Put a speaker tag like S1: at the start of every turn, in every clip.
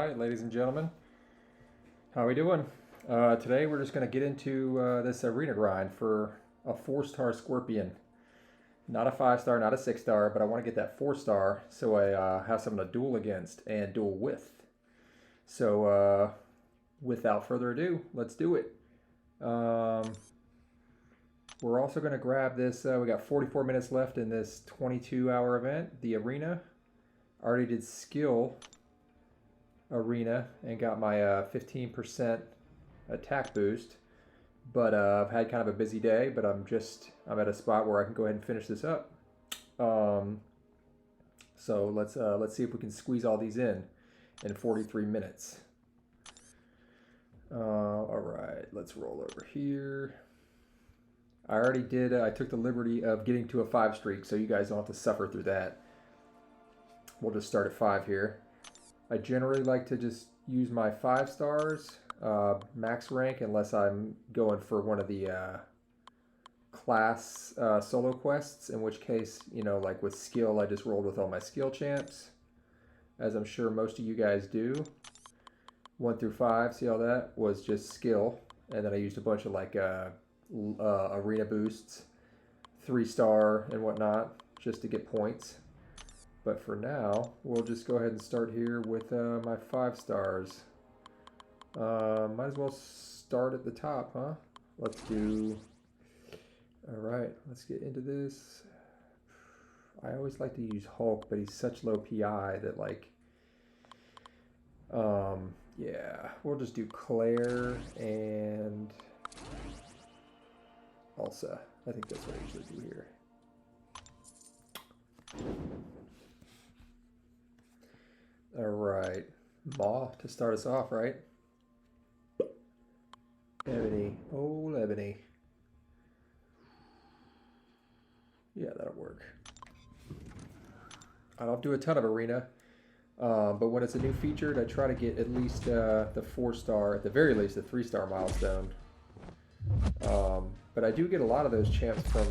S1: Alright, ladies and gentlemen, how are we doing? Today we're just going to get into this arena grind for a 4-star Scorpion. Not a 5-star, not a 6-star, but I want to get that 4-star so I have something to duel against and duel with. So without further ado, let's do it. We're also going to grab this, we got 44 minutes left in this 22-hour event, the arena. I already did skill arena and got my 15% attack boost, but I've had kind of a busy day, but I'm at a spot where I can go ahead and finish this up. So let's see if we can squeeze all these in 43 minutes. All right, let's roll over here. I already did, I took the liberty of getting to a 5 streak, so you guys don't have to suffer through that. We'll just start at 5 here. I generally like to just use my 5 stars, max rank, unless I'm going for one of the class solo quests, in which case, you know, like with skill, I just rolled with all my skill champs, as I'm sure most of you guys do. 1 through 5, see all that was just skill, and then I used a bunch of like arena boosts, 3-star and whatnot, just to get points. But for now, we'll just go ahead and start here with my 5 stars. Might as well start at the top, huh? Let's do... Alright, let's get into this. I always like to use Hulk, but he's such low PI that, like... yeah, we'll just do Claire and... Elsa. I think that's what I usually do here. Alright, Maw to start us off, right? Ebony, oh Ebony. Yeah, that'll work. I don't do a ton of arena, but when it's a new featured, I try to get at least the 4-star, at the very least the 3-star milestone. But I do get a lot of those champs from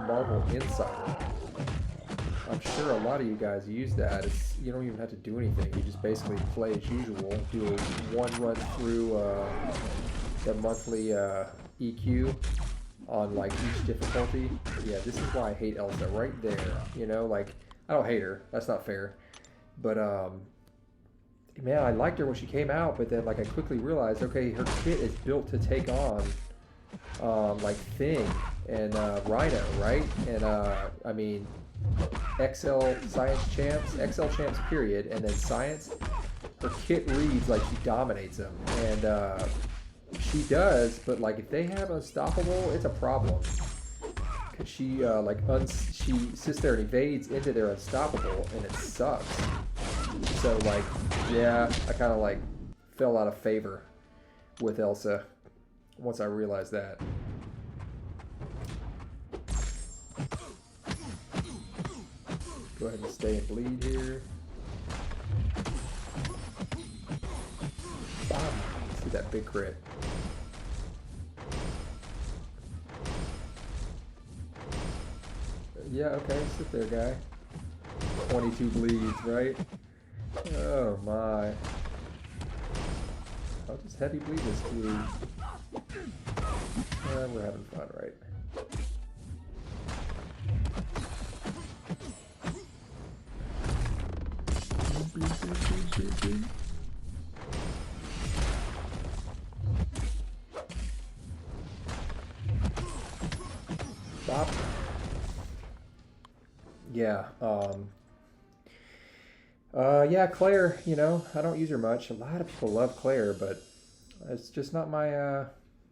S1: Marvel Insider. I'm sure a lot of you guys use that. You don't even have to do anything. You just basically play as usual, do one run through the monthly EQ on like each difficulty. Yeah, this is why I hate Elsa right there. You know, like, I don't hate her. That's not fair. But, man, I liked her when she came out, but then like I quickly realized, okay, her kit is built to take on like Thing and Rhino, right? And I mean... XL Science Champs, XL Champs period, and then Science, her kit reads like she dominates them, and she does, but like if they have Unstoppable, it's a problem, because she she sits there and evades into their Unstoppable, and it sucks. So like, yeah, I kind of like fell out of favor with Elsa once I realized that. Go ahead and stay and bleed here. Bam. See that big crit. Yeah, okay, sit there, guy. 22 bleeds, right? Oh my. I'll just heavy bleed this dude. We're having fun, right? Stop. Yeah, yeah, Claire, you know, I don't use her much. A lot of people love Claire, but it's just not my,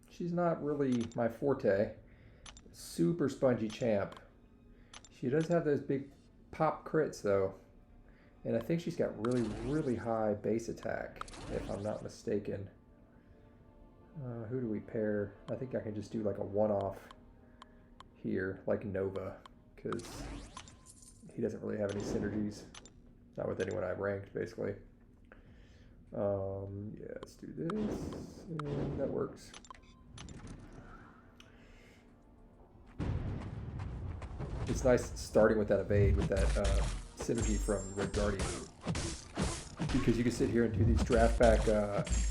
S1: she's not really my forte. Super spongy champ. She does have those big pop crits, though. And I think she's got really, really high base attack, if I'm not mistaken. Who do we pair? I think I can just do like a one-off here, like Nova, because he doesn't really have any synergies. Not with anyone I've ranked, basically. Yeah, let's do this. And that works. It's nice starting with that evade, with that synergy from Red Guardian. because you can sit here and do these draft back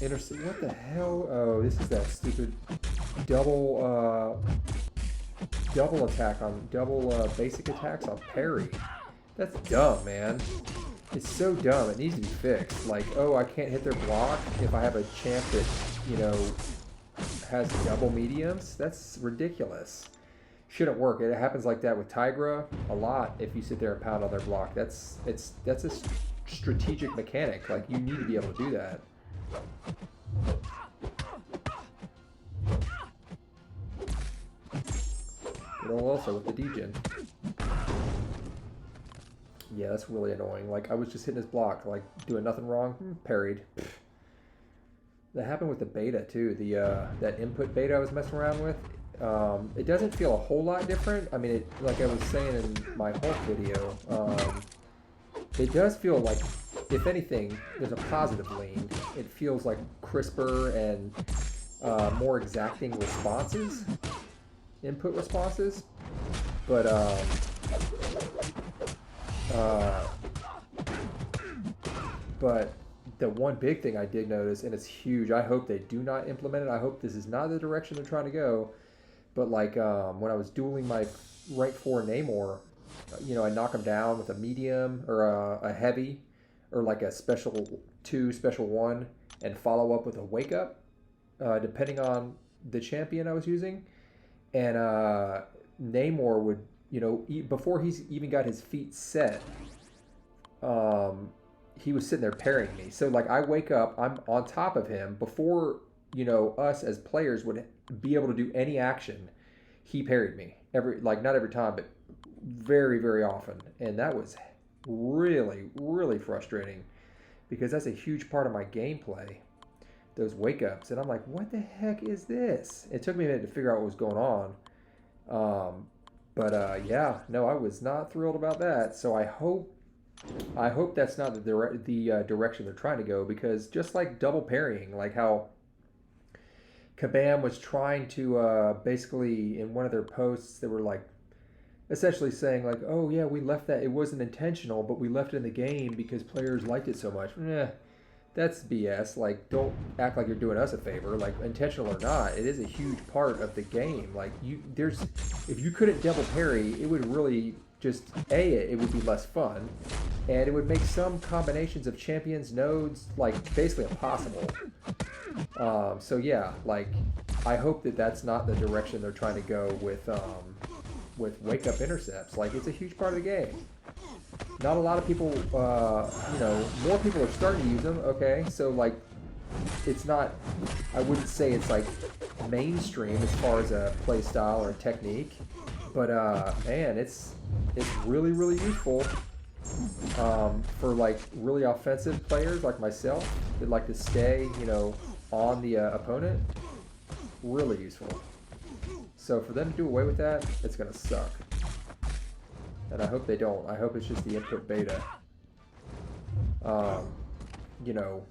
S1: intercept. What the hell? Oh, this is that stupid double attack on double basic attacks on parry. That's dumb, man. It's so dumb. It needs to be fixed. Like, oh, I can't hit their block if I have a champ that, you know, has double mediums. That's ridiculous. Shouldn't work. It happens like that with Tigra a lot if you sit there and pound on their block. That's a strategic mechanic. Like, you need to be able to do that. Good old also with the degen. Yeah, that's really annoying. Like, I was just hitting his block, like, doing nothing wrong. Parried. That happened with the beta, too. The that input beta I was messing around with. It doesn't feel a whole lot different. I mean, like I was saying in my Hulk video, it does feel like, if anything, there's a positive lean. It feels like crisper and more exacting responses, input responses. But the one big thing I did notice, and it's huge, I hope they do not implement it. I hope this is not the direction they're trying to go. But like when I was dueling my rank 4 Namor, you know, I knock him down with a medium or a heavy or like a special 2, special 1, and follow up with a wake up, depending on the champion I was using. And Namor would, you know, before he's even got his feet set, he was sitting there parrying me. So like I wake up, I'm on top of him before, you know, us as players would be able to do any action. He parried me not every time, but very, very often. And that was really, really frustrating because that's a huge part of my gameplay, those wake ups. And I'm like, what the heck is this? It took me a minute to figure out what was going on. Yeah, no, I was not thrilled about that. So I hope that's not the direction they're trying to go, because just like double parrying, like how Kabam was trying to basically in one of their posts, they were like essentially saying like, oh yeah, we left that, it wasn't intentional, but we left it in the game because players liked it so much. That's BS. Like, don't act like you're doing us a favor. Like, intentional or not, it is a huge part of the game. Like, if you couldn't double parry, it would really just it would be less fun, and it would make some combinations of champions nodes like basically impossible. So yeah, like I hope that that's not the direction they're trying to go with wake up intercepts. Like, it's a huge part of the game. Not a lot of people, you know, more people are starting to use them. Okay, so like it's not, I wouldn't say it's like mainstream as far as a play style or a technique, but man, it's really, really useful for like really offensive players like myself that like to stay, you know, on the opponent. Really useful. So for them to do away with that, it's gonna suck. And I hope they don't. I hope it's just the input beta. You know,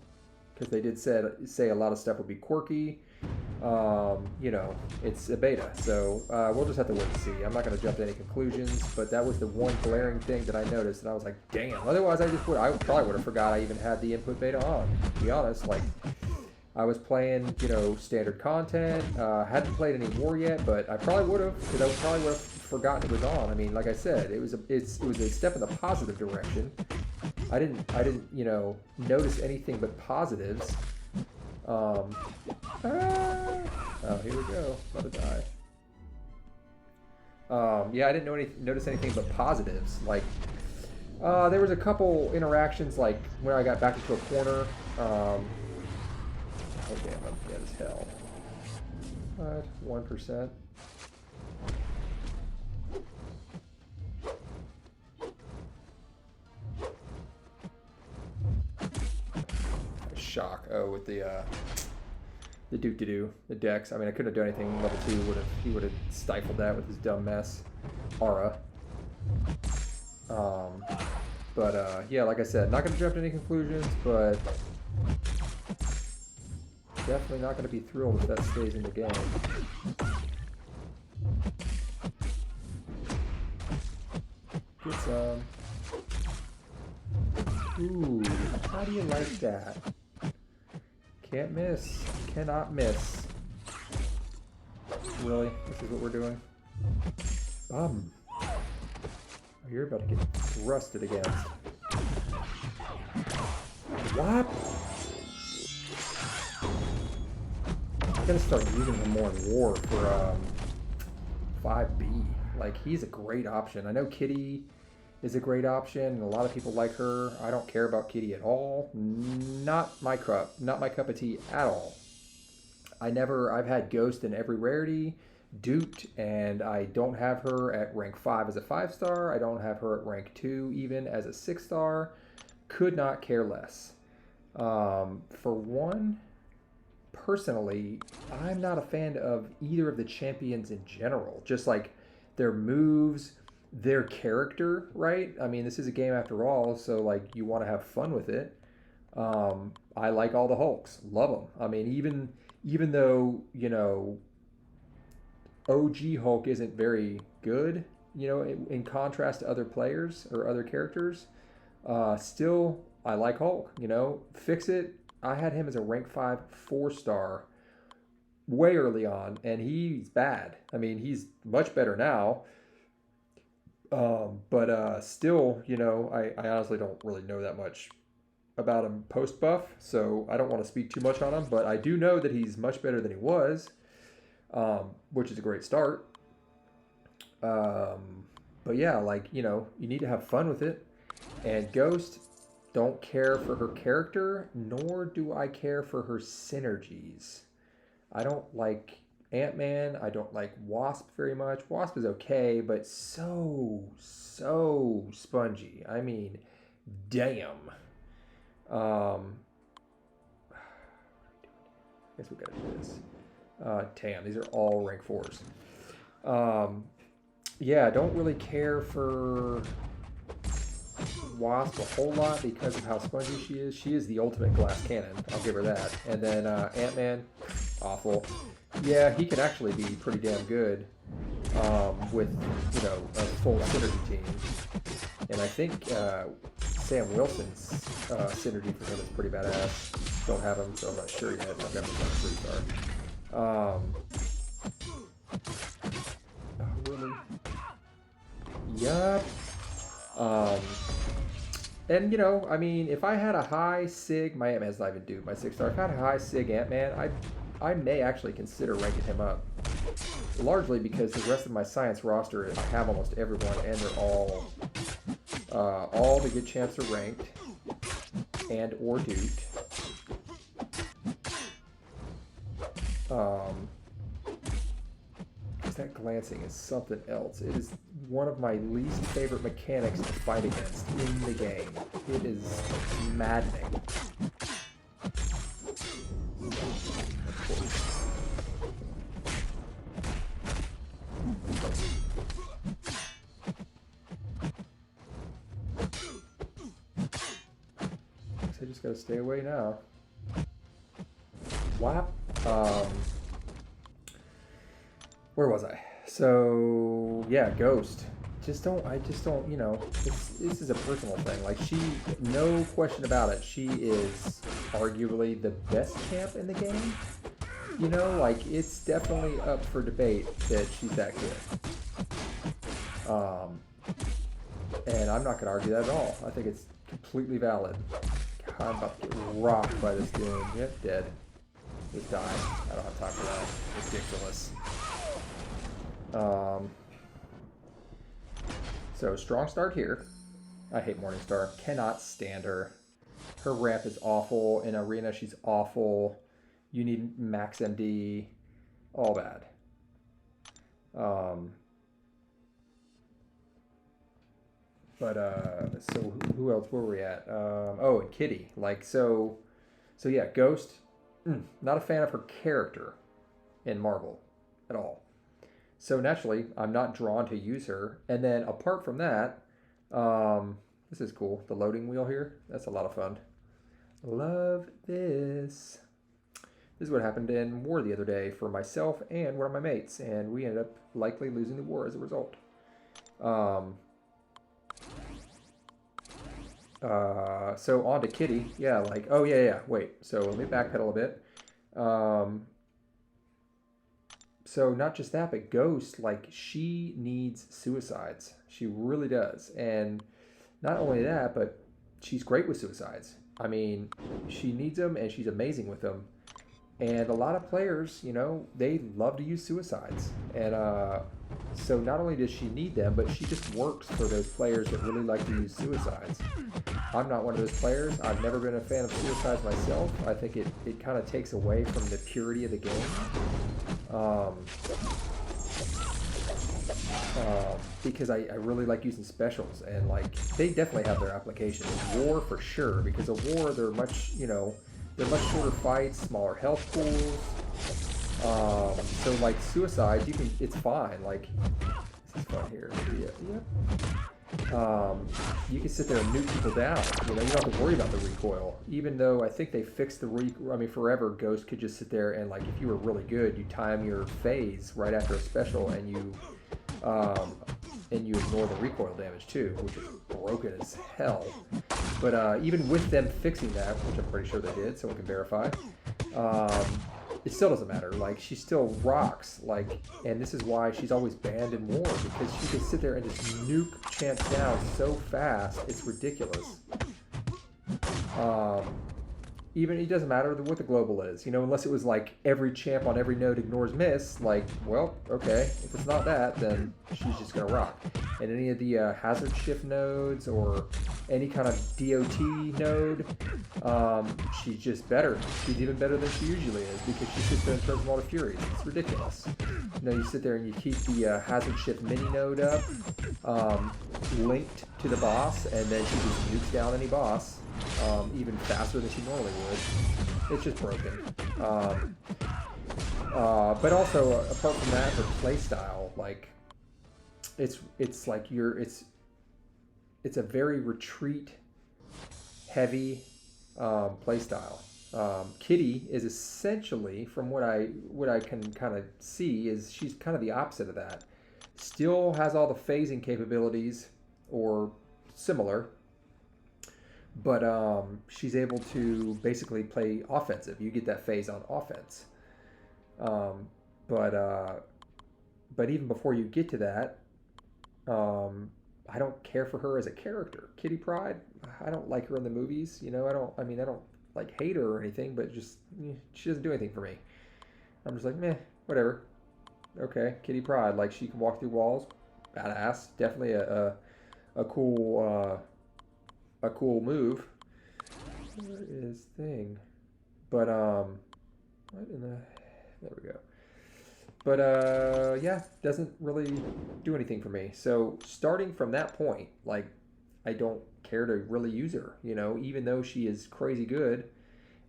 S1: because they did say a lot of stuff would be quirky. You know, it's a beta, so we'll just have to wait and see. I'm not going to jump to any conclusions, but that was the one glaring thing that I noticed, and I was like, damn. Otherwise, I probably would have forgot I even had the input beta on. To be honest, like I was playing, you know, standard content. Hadn't played any more yet, but I probably would have, because I probably would have forgotten it was on. I mean, like I said, it was a step in the positive direction. I didn't, you know, notice anything but positives. Oh, here we go. About to die. Yeah, I didn't notice anything but positives. Like, there was a couple interactions, like when I got back into a corner. Oh damn, I'm dead as hell. What? 1%. Shock. Oh, with the the Dex. I mean, I couldn't have done anything. Level 2 he would have stifled that with his dumb mess. Aura. Yeah, like I said, not gonna jump to any conclusions, but definitely not gonna be thrilled if that stays in the game. Get some. Ooh, how do you like that? Can't miss. Cannot miss. Really? This is what we're doing? Oh, you're about to get thrusted against. What? I'm gonna start using him more in war for 5B. Like, he's a great option. I know Kitty is a great option, and a lot of people like her. I don't care about Kitty at all. Not my cup of tea at all. I've had Ghost in every rarity, duped, and I don't have her at rank 5 as a 5-star. I don't have her at rank 2 even as a 6-star. Could not care less. For one, personally, I'm not a fan of either of the champions in general. Just like their moves, their character, right? I mean, this is a game after all, so like you want to have fun with it. I like all the Hulks, love them. I mean, even though, you know, OG Hulk isn't very good, you know, in contrast to other players or other characters, still I like Hulk. You know, Fix It, I had him as a rank 5 4-star way early on, and he's bad. I mean, he's much better now. But still, you know, I honestly don't really know that much about him post buff, so I don't want to speak too much on him, but I do know that he's much better than he was, which is a great start. But yeah, like, you know, you need to have fun with it. And Ghost, don't care for her character, nor do I care for her synergies. I don't like Ant-Man. I don't like Wasp very much. Wasp is okay, but so spongy. I mean, damn. I guess we gotta do this. Damn, these are all rank 4s. Yeah, I don't really care for Wasp a whole lot because of how spongy she is. She is the ultimate glass cannon. I'll give her that. And then Ant-Man, awful. Yeah, he can actually be pretty damn good with, you know, a full synergy team. And I think Sam Wilson's synergy for him is pretty badass. Don't have him, so I'm not sure yet. I've got him on 3-star. Really? Yup. And, you know, I mean, if I had a high SIG, my Ant-Man's not even due, my 6-star. If I had a high SIG Ant-Man, I may actually consider ranking him up. Largely because the rest of my science roster, I have almost everyone, and they're all the good champs are ranked and or duped. That glancing is something else. It is one of my least favorite mechanics to fight against in the game. It is maddening. So I just gotta stay away now. Whap. Where was I? So yeah, Ghost. I just don't, you know, this is a personal thing. Like, no question about it, she is arguably the best champ in the game. You know, like, it's definitely up for debate that she's that good. And I'm not gonna argue that at all. I think it's completely valid. God, I'm about to get rocked by this dude. Yep, dead. Just die. I don't have time for that. Ridiculous. So strong start here. I hate Morningstar. Cannot stand her. Her ramp is awful. In arena, she's awful. You need max MD. All bad. So who else were we at? Oh, and Kitty. Like, so yeah, Ghost. Not a fan of her character in Marvel at all. So naturally, I'm not drawn to use her. And then apart from that, this is cool. The loading wheel here, that's a lot of fun. Love this. This is what happened in war the other day for myself and one of my mates, and we ended up likely losing the war as a result. So on to Kitty. Yeah, like, oh yeah. Wait, so let me backpedal a bit. So not just that, but Ghost, like, she needs suicides. She really does. And not only that, but she's great with suicides. I mean, she needs them and she's amazing with them. And a lot of players, you know, they love to use suicides. And so not only does she need them, but she just works for those players that really like to use suicides. I'm not one of those players. I've never been a fan of suicides myself. I think it kind of takes away from the purity of the game. Because I really like using specials, and like they definitely have their application. War for sure, because of war they're much, you know, they're much shorter fights, smaller health pools. So like suicide, you can, it's fine. Like this is fun here. You can sit there and nuke people down. You know, you don't have to worry about the recoil. Even though I think they fixed the I mean, forever Ghost could just sit there and like if you were really good, you time your phase right after a special, and you ignore the recoil damage too, which is broken as hell. But even with them fixing that, which I'm pretty sure they did, someone can verify, it still doesn't matter. Like, she still rocks. Like, and this is why she's always banned in war, because she can sit there and just nuke champs down so fast, it's ridiculous. Even it doesn't matter what the global is, you know, unless it was like every champ on every node ignores miss. Like, well, okay, if it's not that, then she's just gonna rock. And any of the hazard shift nodes or any kind of DOT node, she's just better. She's even better than she usually is, because she sits there and throws them all to furies. It's ridiculous. You know, you sit there and you keep the hazard shift mini node up, linked to the boss, and then she just nukes down any boss. Even faster than she normally would. It's just broken. But also, apart from that, her playstyle, like, it's like it's a very retreat heavy playstyle. Kitty is essentially, from what I can kind of see, is she's kind of the opposite of that. Still has all the phasing capabilities, or similar, but she's able to basically play offensive. You get that phase on offense. But even before you get to that, I don't care for her as a character. Kitty Pryde, I don't like her in the movies. You know, I don't like hate her or anything, but just she doesn't do anything for me. I'm just like, meh, whatever. Okay, Kitty Pryde, like, she can walk through walls, badass. Definitely a cool move. Where is thing? But what in the? There we go. But yeah, doesn't really do anything for me. So starting from that point, like, I don't care to really use her. You know, even though she is crazy good,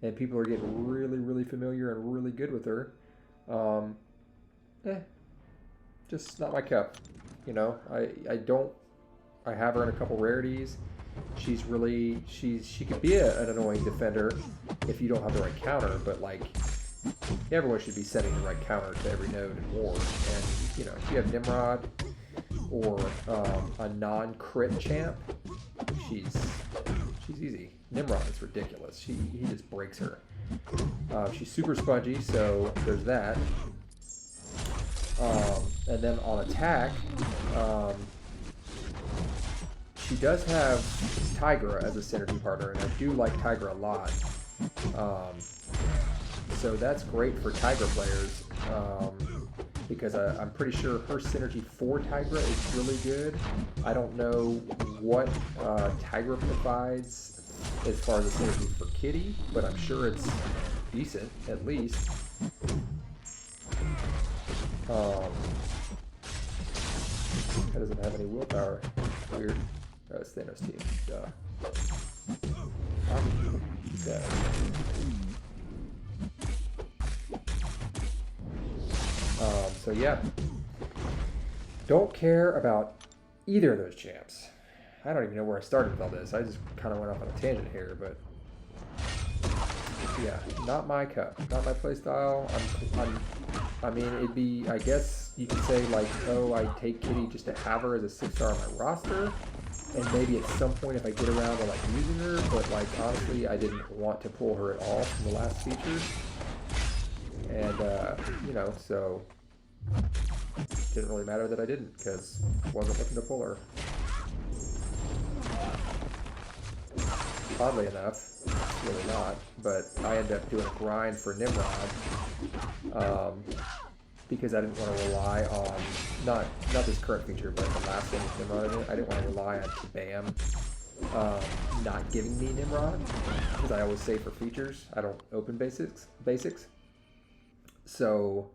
S1: and people are getting really, really familiar and really good with her. Just not my cup. You know, I have her in a couple rarities. She could be an annoying defender if you don't have the right counter, but like, everyone should be setting the right counter to every node in war. And you know, if you have Nimrod or a non-crit champ, she's easy. Nimrod is ridiculous. He just breaks her. She's super spongy, so there's that. And then on attack, she does have Tigra as a synergy partner, and I do like Tigra a lot. So that's great for Tigra players, because I'm pretty sure her synergy for Tigra is really good. I don't know what Tigra provides as far as a synergy for Kitty, but I'm sure it's decent, at least. That doesn't have any willpower. Weird. Oh, it's Thanos team. Duh. Yeah. So yeah, don't care about either of those champs. I don't even know where I started with all this. I just kind of went off on a tangent here, but yeah, not my cup, not my playstyle. I mean, it'd be, I guess you could say, like, oh, I take Kitty just to have her as a 6-star on my roster. and maybe at some point if I get around to like using her, but like honestly I didn't want to pull her at all from the last feature. And you know, so it didn't really matter that I didn't, because I wasn't looking to pull her. Oddly enough, it's really not, but I ended up doing a grind for Nimrod, because I didn't want to rely on, not this current feature, but the last one with Nimrod. I didn't want to rely on Bam not giving me Nimrod, because I always save for features. I don't open basics. So,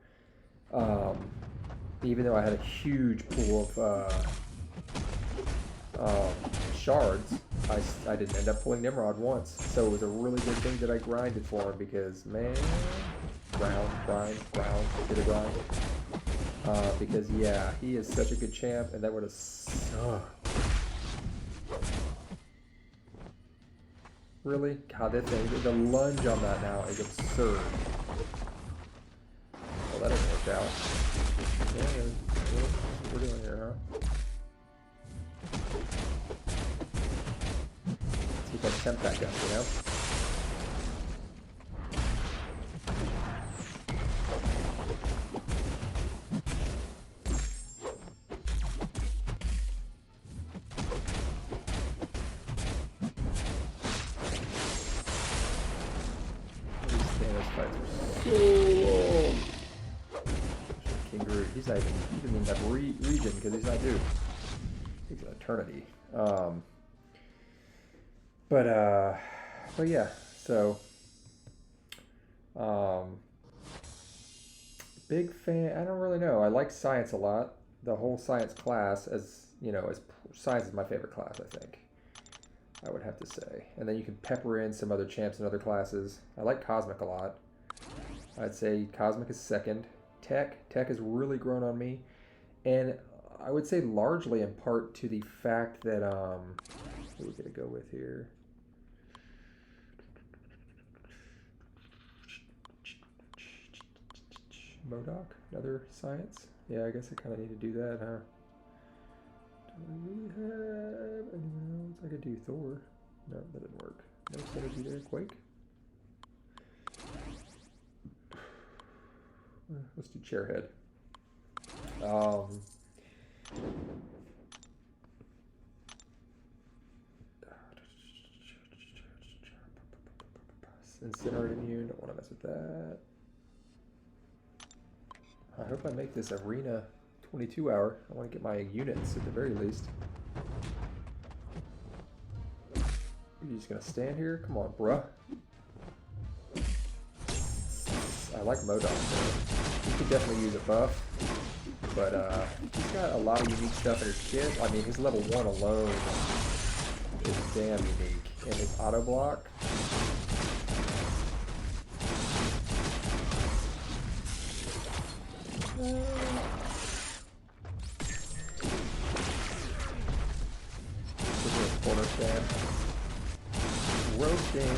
S1: even though I had a huge pool of shards, I didn't end up pulling Nimrod once. So it was a really good thing that I grinded for him, because, man, grind, did a grind. Because, yeah, he is such a good champ, and that would have sucked. Really? God, that thing, the lunge on that now is absurd. Well, that didn't work out. Yeah, what we're doing here, huh? Let's keep our temp back up, you know? He's not even, he didn't even have region because he's not due. Takes an eternity. But yeah, so big fan. I don't really know. I like science a lot. The whole science class, as you know, as science is my favorite class, I think. I would have to say. And then you can pepper in some other champs in other classes. I like Cosmic a lot. I'd say Cosmic is second. Tech has really grown on me, and I would say largely in part to the fact that what are we gonna go with here? MCOC, another science. Yeah, I guess I kind of need to do that, huh? Do we have anyone else? I could do Thor. No, that didn't work. No synergy there. Quake. Let's do Chairhead. Incinerate Immune, don't want to mess with that. I hope I make this arena 22-hour. I want to get my units at the very least. Are you just going to stand here? Come on, bruh. I like MCOC. He could definitely use a buff, but he's got a lot of unique stuff in his kit. I mean, his level 1 alone is damn unique. And his auto block. Corner stand. Roasting.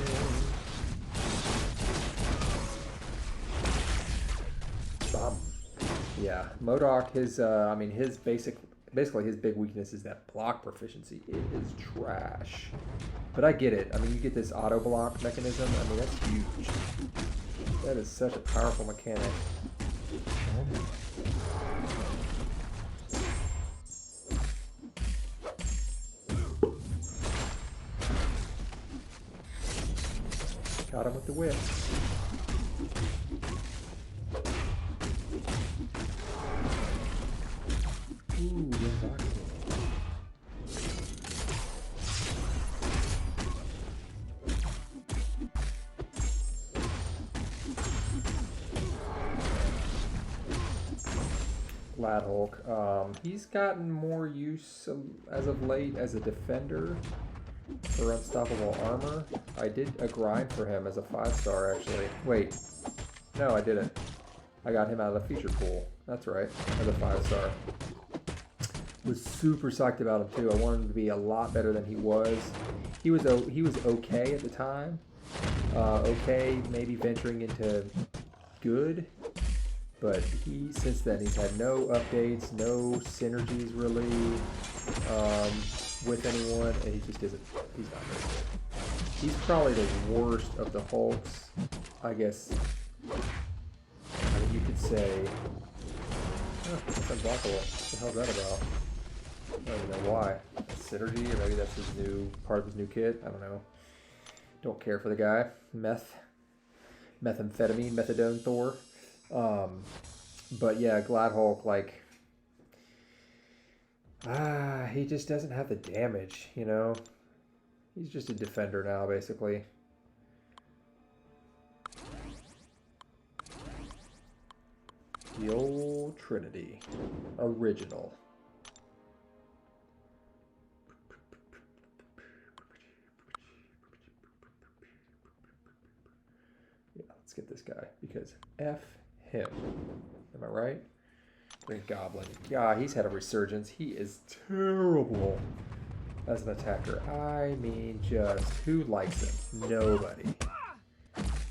S1: Yeah, MCOC, his I mean his basically his big weakness is that block proficiency. It is trash. But I get it. I mean, you get this auto block mechanism. I mean, that's huge. That is such a powerful mechanic. Got him with the whip. Ooh, Glad Hulk. He's gotten more use as of late as a defender for unstoppable armor. I did a grind for him as a 5-star actually. Wait, no, I didn't. I got him out of the feature pool. That's right, as a 5-star. Was super psyched about him too. I wanted him to be a lot better than he was. He was okay at the time. Okay, maybe venturing into good. But since then he's had no updates, no synergies really. with anyone, and he just isn't. He's not very good. He's probably the worst of the Hulks, I guess. I mean, you could say, oh, that's unblockable. What the hell's that about? I don't even know why. Synergy, or maybe that's his new part of his new kit. I don't know. Don't care for the guy. Methamphetamine, methadone Thor. But yeah, Glad Hulk, like, he just doesn't have the damage, you know? He's just a defender now, basically. The old Trinity. Original. Yeah, let's get this guy, because F him. Am I right? Green Goblin. Yeah, he's had a resurgence. He is terrible as an attacker. I mean, just who likes him? Nobody.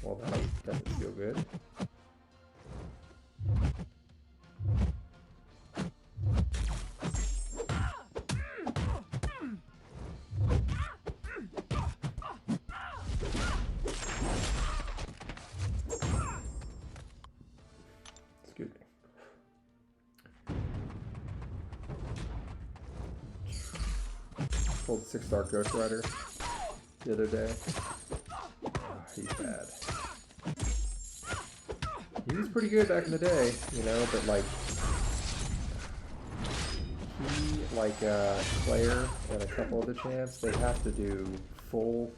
S1: Well, that doesn't feel good. Pulled 6-star Ghost Rider the other day. Oh, he's bad. He was pretty good back in the day, you know, but like he, like Slayer and a couple of the champs, they have to do full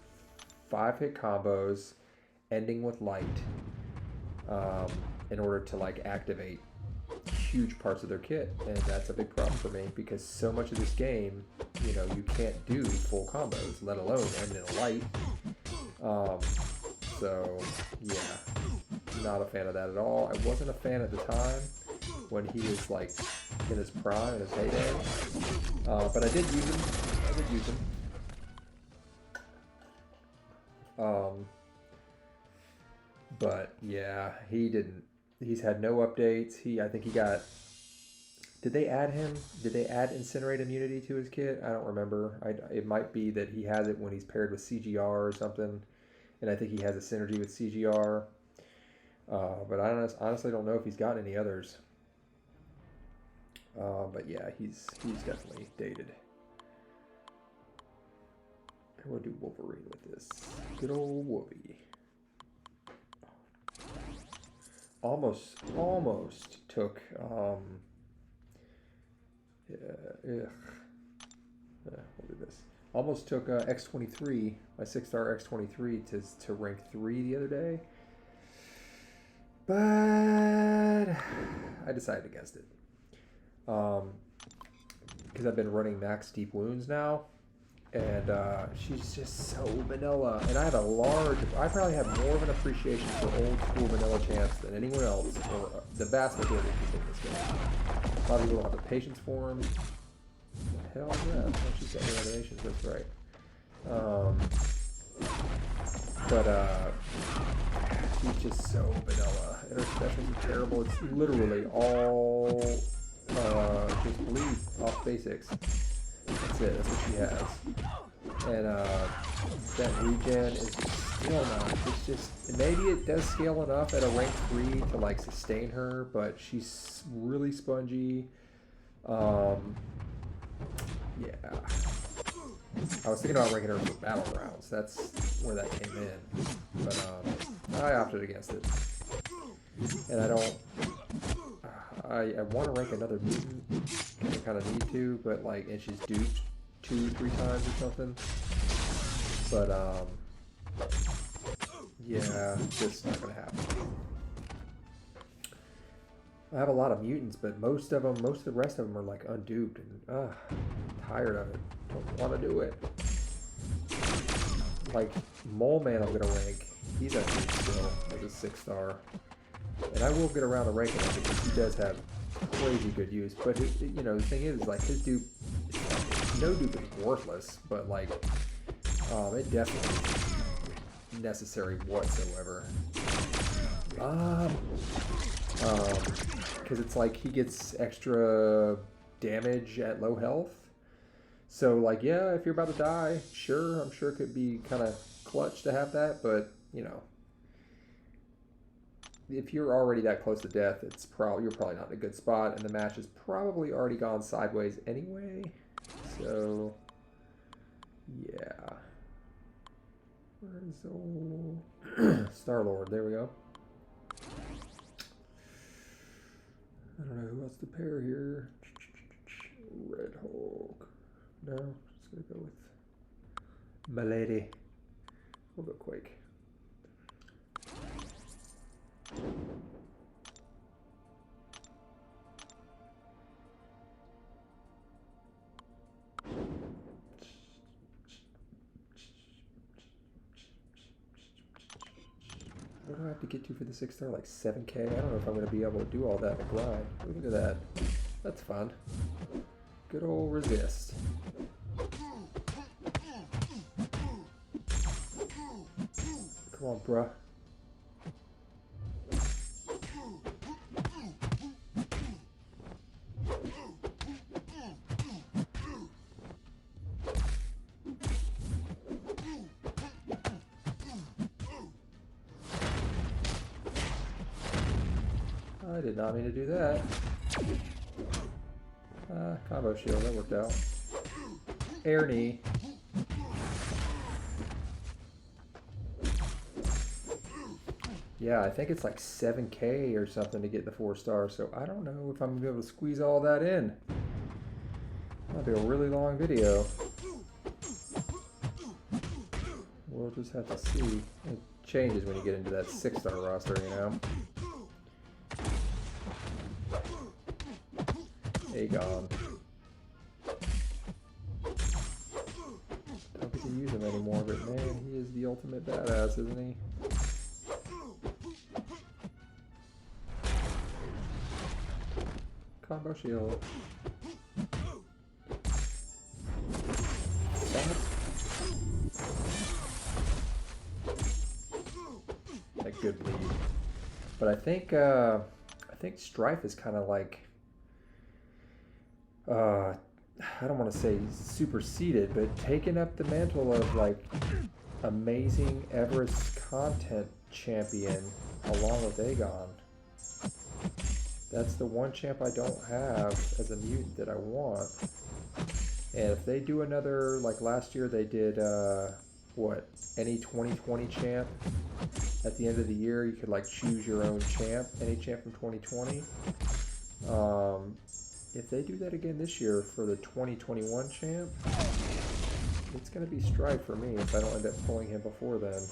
S1: 5-hit combos, ending with light, in order to like activate huge parts of their kit, and that's a big problem for me because so much of this game, you know, you can't do full combos, let alone end in a light. So yeah, not a fan of that at all. I wasn't a fan at the time when he was like in his prime, in his heyday, but I did use him. But yeah, he's had no updates. I think he got, did they add him? Did they add Incinerate immunity to his kit? I don't remember. It might be that he has it when he's paired with CGR or something. And I think he has a synergy with CGR. But I honestly don't know if he's got any others. But yeah, he's definitely dated. We'll do Wolverine with this. Good old Wolvie. Almost took we'll do this. Almost took X23, my 6-star X23 to rank 3 the other day, but I decided against it because I've been running max deep wounds now, and she's just so vanilla. And I probably have more of an appreciation for old school vanilla champs than anyone else, or the vast majority of people in this game. A lot of people don't have the patience for him. Hell yeah, she's got any animations, that's right. But she's just so vanilla, and her specials are terrible. It's literally all just bleed off basics. That's it, that's what she has. And that regen is still not, it's just, maybe it does scale enough at a rank 3 to like sustain her, but she's really spongy. Yeah. I was thinking about ranking her for Battlegrounds, that's where that came in. But I opted against it. And I want to rank another mutant, I kind of need to, but like, and she's duped 2-3 times or something. But yeah, just not gonna happen. I have a lot of mutants, but most of the rest of them are like unduped, and I'm tired of it. Don't want to do it. Like Mole Man, I'm gonna rank. He's actually still as a 6-star. And I will get around to ranking him because he does have crazy good use. But you know, the thing is, like, his dupe, no dupe is worthless, but like, it definitely isn't necessary whatsoever. Because it's like he gets extra damage at low health. So, like, yeah, if you're about to die, sure, I'm sure it could be kind of clutch to have that, but, you know, if you're already that close to death, you're probably not in a good spot, and the match has probably already gone sideways anyway. So, yeah. Where's old Star-Lord? There we go. I don't know who else to pair here. Red Hulk. No, just gonna go with Milady. We'll go Quake. What do I have to get to for the 6-star? Like 7K? I don't know if I'm going to be able to do all that in the grind. Look at that. That's fun. Good old resist. Come on, bruh. I did not mean to do that. Combo shield, that worked out. Air knee. Yeah, I think it's like 7K or something to get the 4-star, so I don't know if I'm going to be able to squeeze all that in. That'll be a really long video. We'll just have to see. It changes when you get into that 6-star roster, you know? Aegon. Don't get to use him anymore, but man, he is the ultimate badass, isn't he? Combo shield. That good bleed. But I think Strife is kind of like I don't want to say superseded, but taking up the mantle of like amazing Everest content champion along with Aegon. That's the one champ I don't have as a mutant that I want. And if they do another, like last year they did, what, any 2020 champ at the end of the year, you could like choose your own champ, any champ from 2020. If they do that again this year for the 2021 champ, it's going to be Strife for me if I don't end up pulling him before then.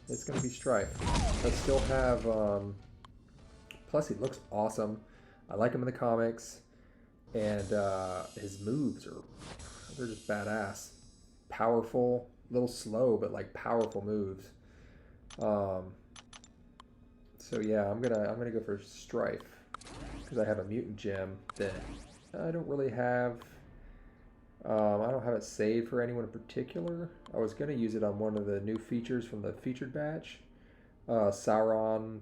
S1: It's going to be Strife. I still have, plus he looks awesome. I like him in the comics, and his moves they're just badass. Powerful, a little slow, but like powerful moves. So yeah, I'm gonna go for Strife. Because I have a mutant gem that I don't really have. I don't have it saved for anyone in particular. I was going to use it on one of the new features from the featured batch. Sauron,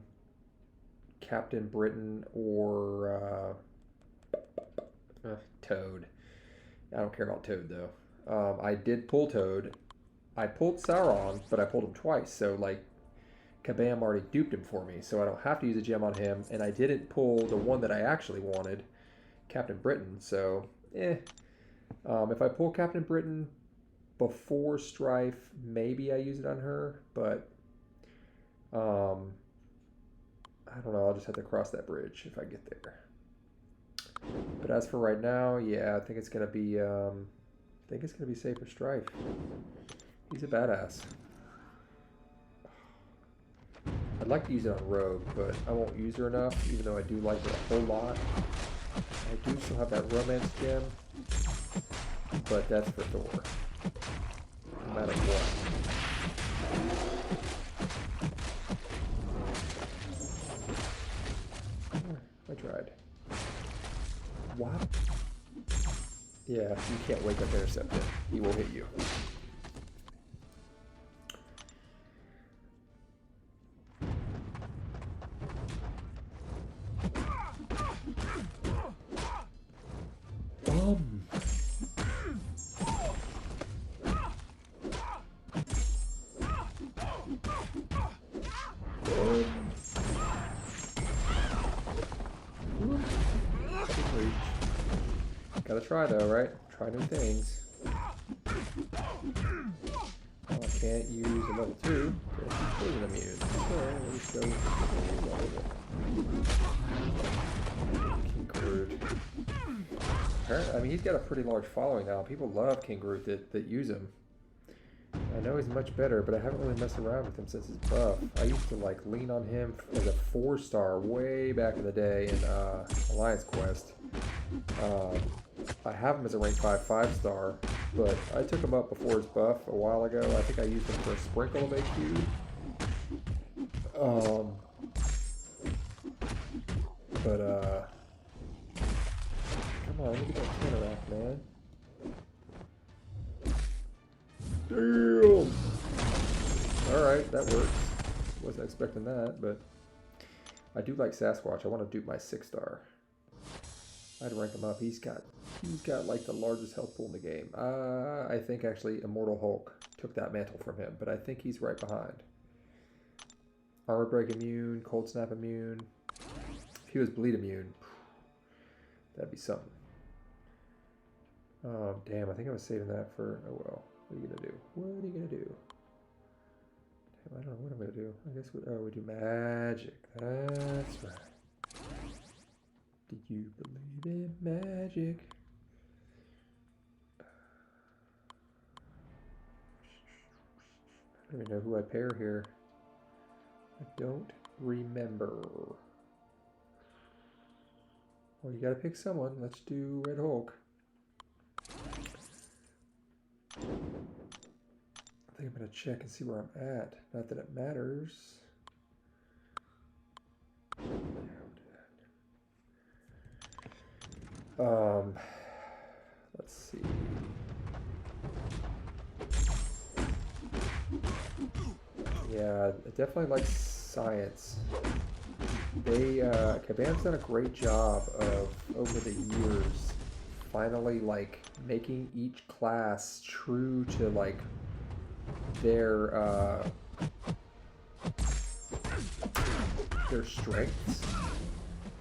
S1: Captain Britain, or Toad. I don't care about Toad though. I did pull Toad. I pulled Sauron, but I pulled him twice. So like Kabam already duped him for me, so I don't have to use a gem on him, and I didn't pull the one that I actually wanted, Captain Britain, so, if I pull Captain Britain before Strife, maybe I use it on her, but, I don't know, I'll just have to cross that bridge if I get there. But as for right now, yeah, I think it's going to be, safe for Strife. He's a badass. I'd like to use it on Rogue, but I won't use her enough, even though I do like her a whole lot. I do still have that romance gem, but that's for Thor. No matter what. I tried. What? Yeah, you can't wake up intercept him. He will hit you. try though, right? Try new things. Well, I can't use a level 2 because he's poison immune. So at least go King Groot. Apparently, I mean, he's got a pretty large following now. People love King Groot that use him. I know he's much better, but I haven't really messed around with him since his buff. I used to like lean on him as a 4-star way back in the day in Alliance Quest. I have him as a rank 5 5-star, but I took him up before his buff a while ago. I think I used him for a sprinkle of AQ. Come on, look at that counteract, man. Damn! Alright, that works. Wasn't expecting that, but I do like Sasquatch. I want to dupe my 6-star. I'd rank him up. He's got like the largest health pool in the game. I think actually Immortal Hulk took that mantle from him, but I think he's right behind. Armor break immune, cold snap immune. If he was bleed immune, that'd be something. Damn, I think I was saving that for, oh well. What are you gonna do? What are you gonna do? Damn, I don't know what I'm gonna do. I guess we do magic. That's right. Do you believe in magic? I don't even know who I pair here. I don't remember. Well, you gotta pick someone. Let's do Red Hulk. I think I'm gonna check and see where I'm at. Not that it matters. Let's see. Yeah, I definitely like science. Kabam's done a great job of, over the years, finally like making each class true to like their strengths,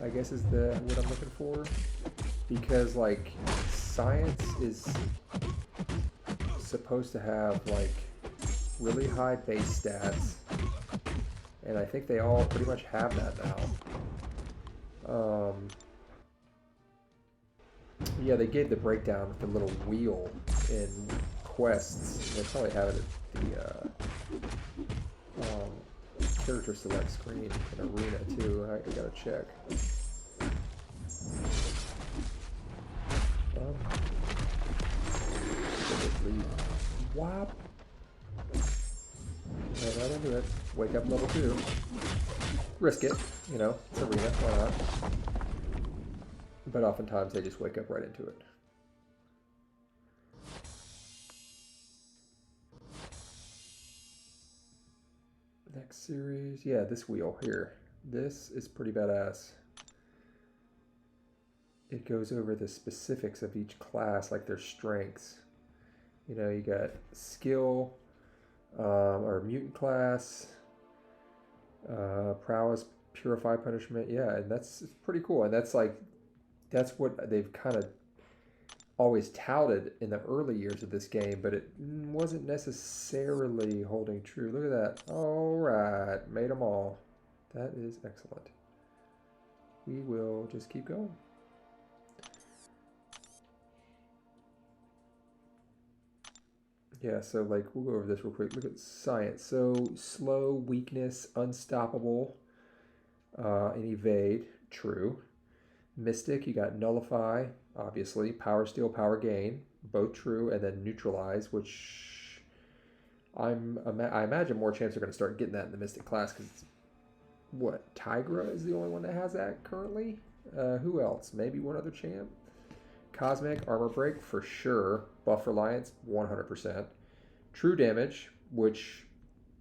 S1: I guess is what I'm looking for. Because like science is supposed to have like really high base stats, and I think they all pretty much have that now. Yeah, they gave the breakdown with the little wheel in quests. They probably have it at the character select screen in Arena too. I gotta check. Whop. Right into it. Wake up level 2. Risk it, you know, it's Arena, why not? But oftentimes they just wake up right into it. Next series, yeah, this wheel here. This is pretty badass. It goes over the specifics of each class, like their strengths. You know, you got skill, or mutant class, prowess, purify, punishment. Yeah, and it's pretty cool. And that's what they've kind of always touted in the early years of this game, but it wasn't necessarily holding true. Look at that. All right, made them all. That is excellent. We will just keep going. Yeah, so like we'll go over this real quick. Look at science. So slow, weakness, unstoppable, and evade, true. Mystic, you got nullify, obviously. Power steal, power gain, both true, and then neutralize, which I imagine more champs are going to start getting that in the Mystic class because what, Tigra is the only one that has that currently. Who else? Maybe one other champ. Cosmic, armor break for sure. Buff reliance, 100%. True damage, which,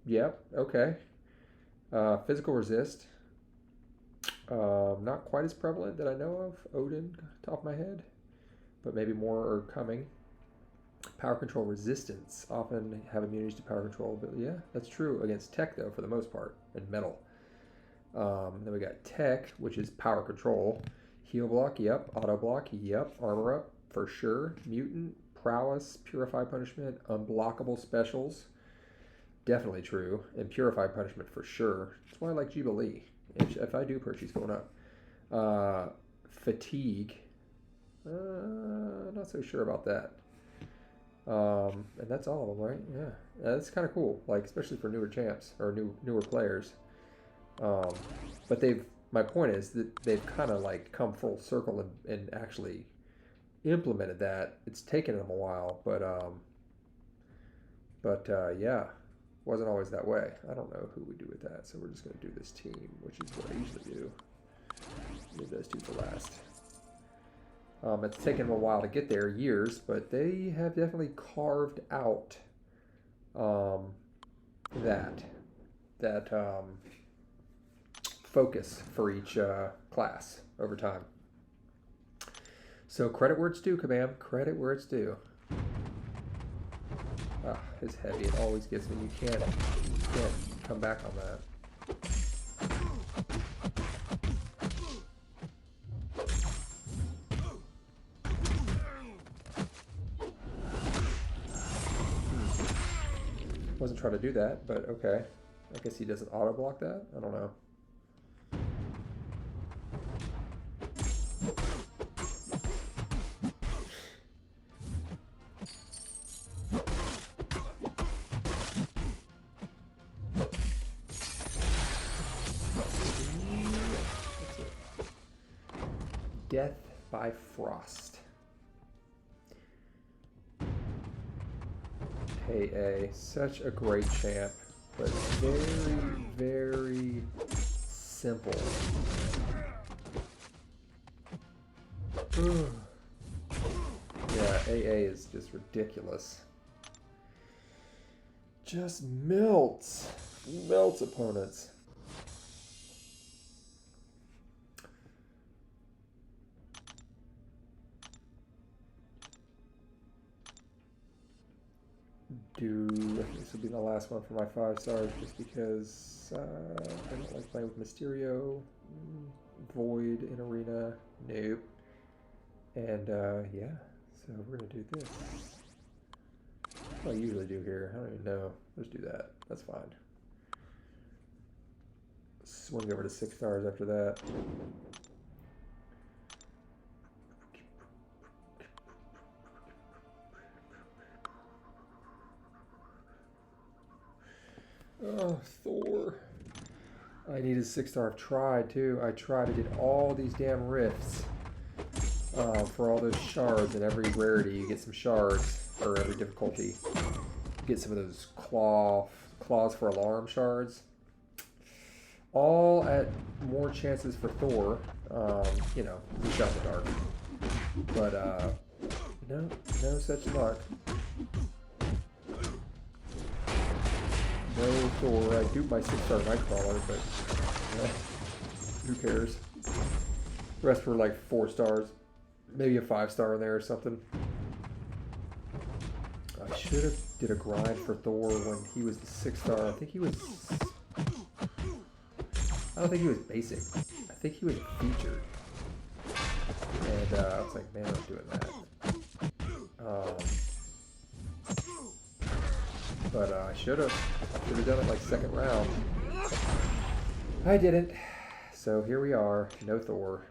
S1: yep, okay. Physical resist, not quite as prevalent that I know of. Odin, top of my head, but maybe more are coming. Power control resistance, often have immunities to power control, but yeah, that's true against tech though for the most part, and metal. Then we got tech, which is power control. Heal block, yep. Auto block, yep. Armor up, for sure. Mutant, prowess, purify punishment, unblockable specials. Definitely true. And purify punishment for sure. That's why I like Jubilee. If I do perch, he's going up. Fatigue. Not so sure about that. And that's all of them, right? Yeah. That's kind of cool. Like, especially for newer champs or newer players. But my point is that they've kind of like come full circle and actually implemented that. It's taken them a while, but yeah, wasn't always that way. I don't know who we do with that, so we're just going to do this team, which is what I usually do. Leave those two for last. It's taken them a while to get there, years, but they have definitely carved out that focus for each class over time. So credit where it's due, Kabam. Credit where it's due. Ah, it's heavy. It always gets me. You can't come back on that. Wasn't trying to do that, but okay. I guess he doesn't auto block that. I don't know. Death by Frost. Hey, such a great champ, but very, very simple. Yeah, AA is just ridiculous. Just melts opponents. This will be the last one for my 5 stars, just because I don't like playing with Mysterio, Void in Arena, nope. And yeah, so we're gonna do this. What do I usually do here? I don't even know. Let's do that. That's fine. Swing over to 6 stars after that. Oh, Thor. I need a 6-star. I've tried too. I did all these damn rifts for all those shards, and every rarity you get some shards, or every difficulty you get some of those claws for alarm shards. All at more chances for Thor. You know, he shot in the dark. But no such luck. No Thor. I duped my 6-star Nightcrawler, but who cares? The rest were like 4 stars. Maybe a 5-star in there or something. I should have did a grind for Thor when he was the 6-star. I think he was... I don't think he was basic. I think he was featured. And I was like, man, I'm doing that. But I should have done it like 2nd round. I didn't. So here we are. No Thor.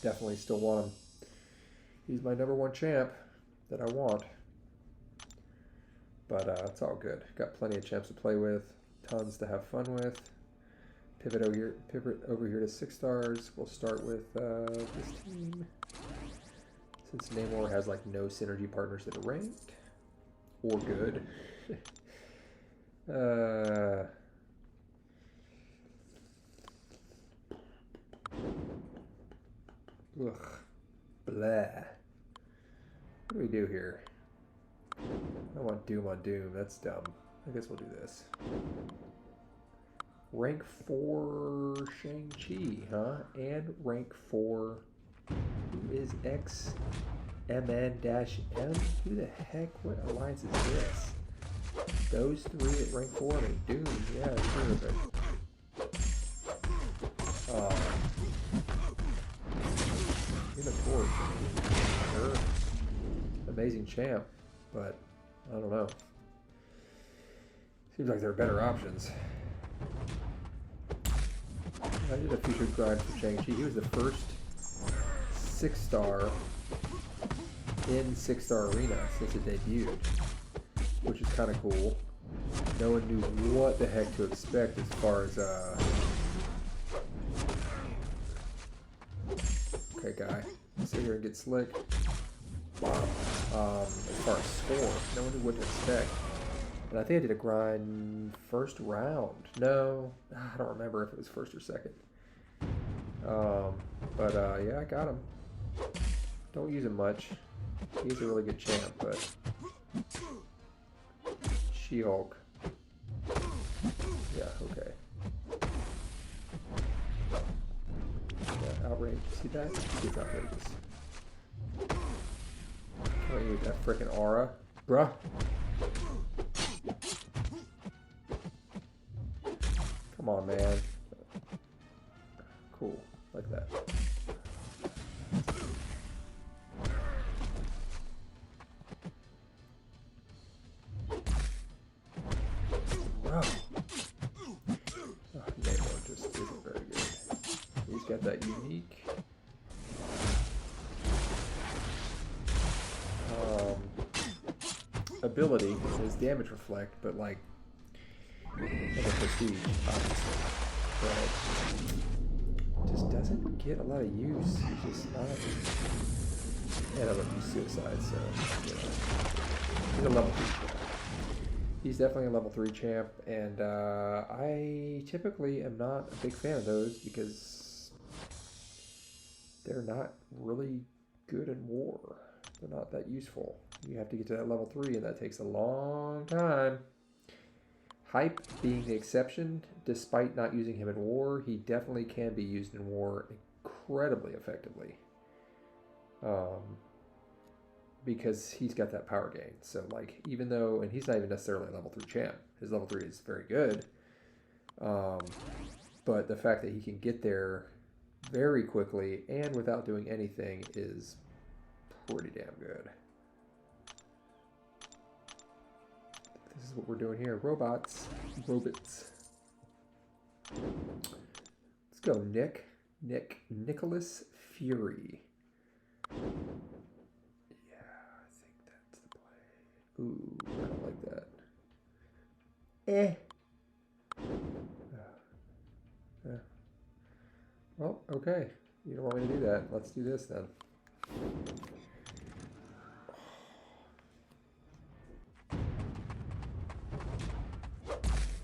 S1: Definitely still want him. He's my #1 champ that I want. But it's all good. Got plenty of champs to play with. Tons to have fun with. Pivot over here to 6 stars. We'll start with this team. Since Namor has like no synergy partners that are ranked or good. Ugh. Blah. What do we do here? I don't want Doom on Doom. That's dumb. I guess we'll do this. Rank 4 Shang-Chi, huh? And rank 4... Who is XMN-M? Who the heck? What alliance is this? Those 3 at rank 4? I mean, Doom, yeah, sure, but... amazing champ, but I don't know. Seems like there are better options. I did a featured grind for Shang-Chi. He was the first 6-star in 6-star Arena since it debuted, which is kind of cool. No one knew what the heck to expect as far as okay, guy, sit here and get slick. As far as score, no one knew what to expect. And I think I did a grind first round. No, I don't remember if it was first or second. Yeah, I got him. Don't use him much. He's a really good champ, but She-Hulk. Yeah, okay. Yeah, outrage. See that? It's outrageous. Can't use that frickin' aura. Bruh. Come on, man. Cool. Like that. Bro. Oh, Namor just isn't very good. He's got that unique ability, his damage reflect, but like and a prestige, obviously, but just doesn't get a lot of use. He's just not. And I don't use suicide, so you know, he's a level 3 champ. He's definitely a level 3 champ, and I typically am not a big fan of those because they're not really good in war. They're not that useful. You have to get to that level 3, and that takes a long time. Hype being the exception, despite not using him in war, he definitely can be used in war incredibly effectively. Because he's got that power gain. So, like, even though, and he's not even necessarily a level 3 champ. His level 3 is very good. But the fact that he can get there very quickly and without doing anything is pretty damn good. This is what we're doing here. Robots. Robots. Let's go, Nicholas Fury. Yeah, I think that's the play. Ooh, I don't like that. Well, okay. You don't want me to do that. Let's do this then.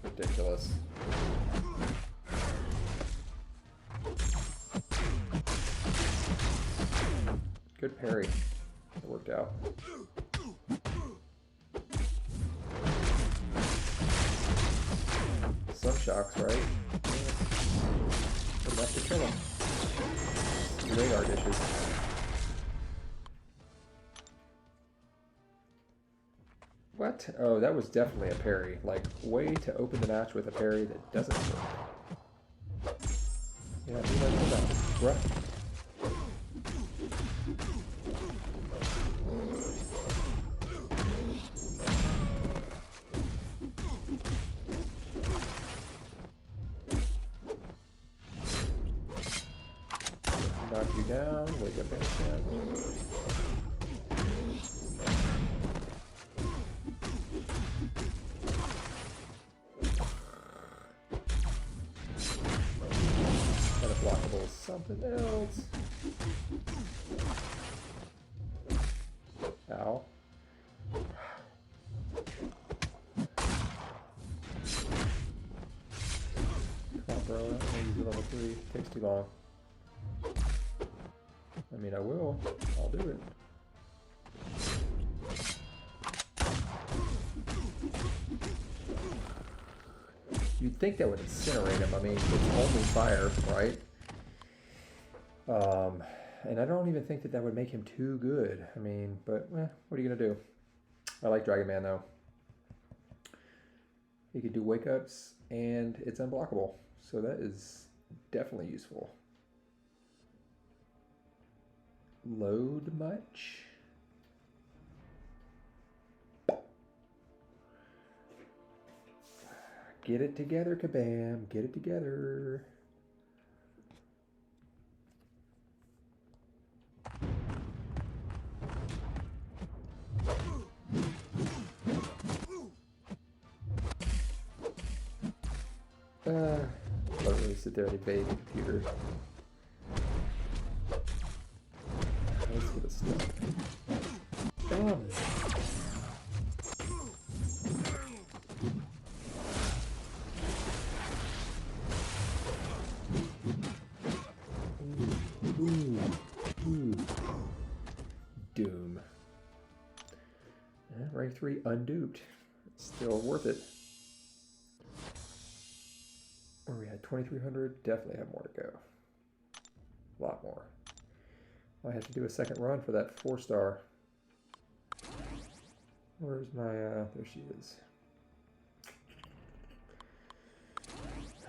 S1: Ridiculous. Good parry. It worked out. Some shocks, right? Yeah. Enough to kill him. Radar dishes. What? Oh, that was definitely a parry. Like, way to open the match with a parry that doesn't work. Yeah, do that. Bruh. Knock you down, wake up in a chance. Something else. Ow. Come on, bro. I'm gonna use level 3. Takes too long. I mean, I will. I'll do it. You'd think that would incinerate him. I mean, it's only fire, right? And I don't even think that that would make him too good. I mean, but what are you gonna do? I like Dragon Man though. He can do wake ups and it's unblockable, so that is definitely useful. Load much? Get it together, Kabam. Get it together. Let me sit there and evade the computer. Let's get us stuck. Doom. Rank 3 unduped. Still worth it. Where we had 2,300, definitely have more to go. A lot more. I have to do a second run for that 4-star. Where's my, there she is.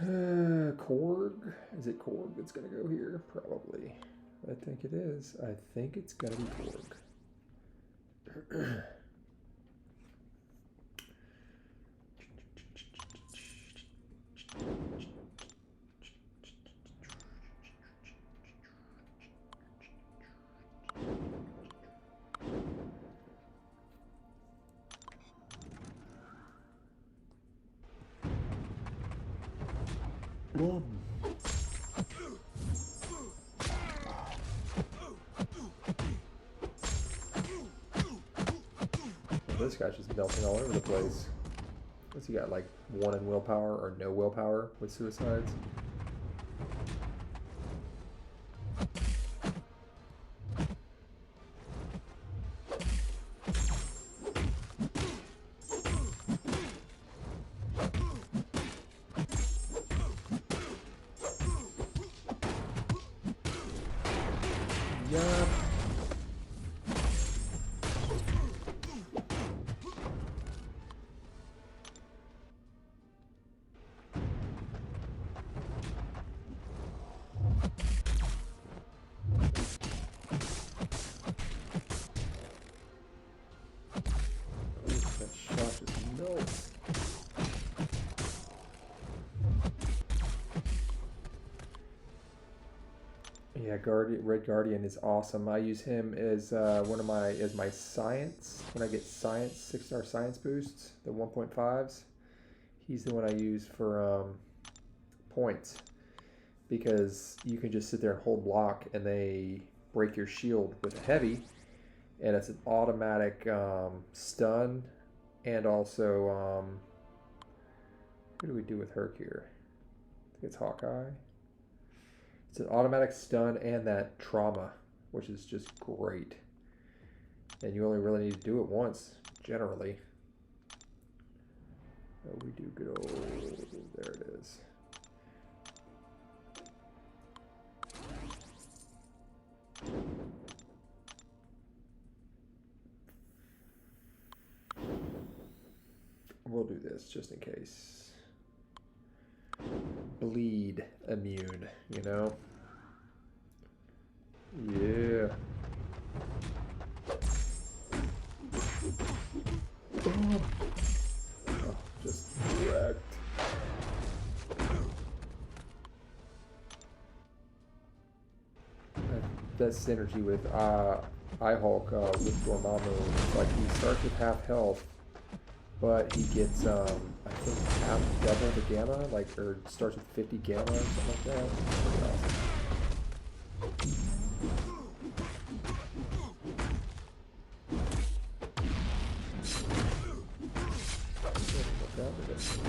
S1: Korg? Is it Korg that's gonna go here? Probably. I think it is. I think it's gonna be Korg. This guy's just melting all over the place. What's he got, like 1 in willpower or no willpower with suicides? Yup. Yeah, Red Guardian is awesome. I use him as my science when I get science 6-star science boosts, the 1.5s. He's the one I use for points because you can just sit there and hold block and they break your shield with a heavy, and it's an automatic stun, and also what do we do with Herc here? I think it's Hawkeye. It's an automatic stun and that trauma, which is just great. And you only really need to do it once, generally. Oh, we do good old, there it is. We'll do this just in case. Bleed immune, you know? Yeah. Oh, just wrecked. That synergy with I-Hulk with Dormammu, like he starts with half health, but he gets I think half double the gamma, like, or starts with 50 gamma or something like that. Pretty awesome.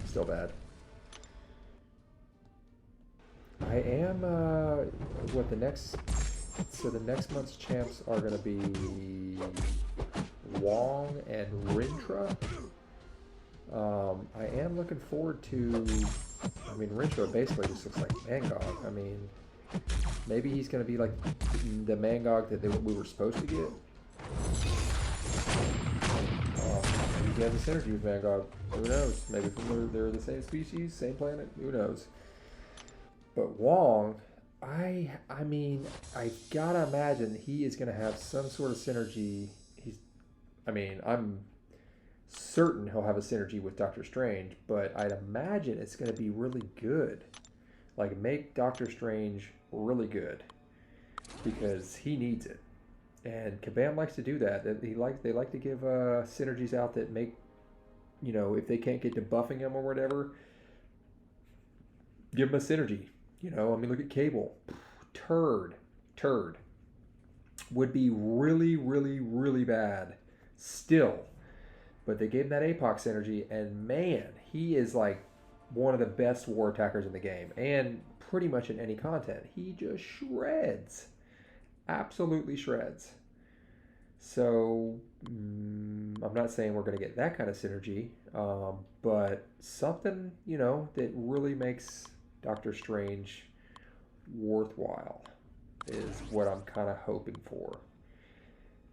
S1: Still bad. I am what the next month's champs are gonna be Wong and Rintra. I am looking forward to, I mean, Rintra basically just looks like Mangog. I mean, maybe he's gonna be like the Mangog that we were supposed to get. he has a synergy with Vanguard. Who knows? Maybe from they're the same species, same planet. Who knows? But Wong, I mean, I gotta imagine he is gonna have some sort of synergy. I'm certain he'll have a synergy with Doctor Strange, but I'd imagine it's gonna be really good. Like, make Doctor Strange really good, because he needs it. And Kabam likes to do that. They like to give synergies out that make, if they can't get to buffing him or whatever, give him a synergy. Look at Cable. Turd. Would be really, really, really bad still. But they gave him that APOC synergy, and man, he is like one of the best war attackers in the game, and pretty much in any content. He just shreds. Absolutely shreds. So, I'm not saying we're going to get that kind of synergy, but something, that really makes Doctor Strange worthwhile is what I'm kind of hoping for.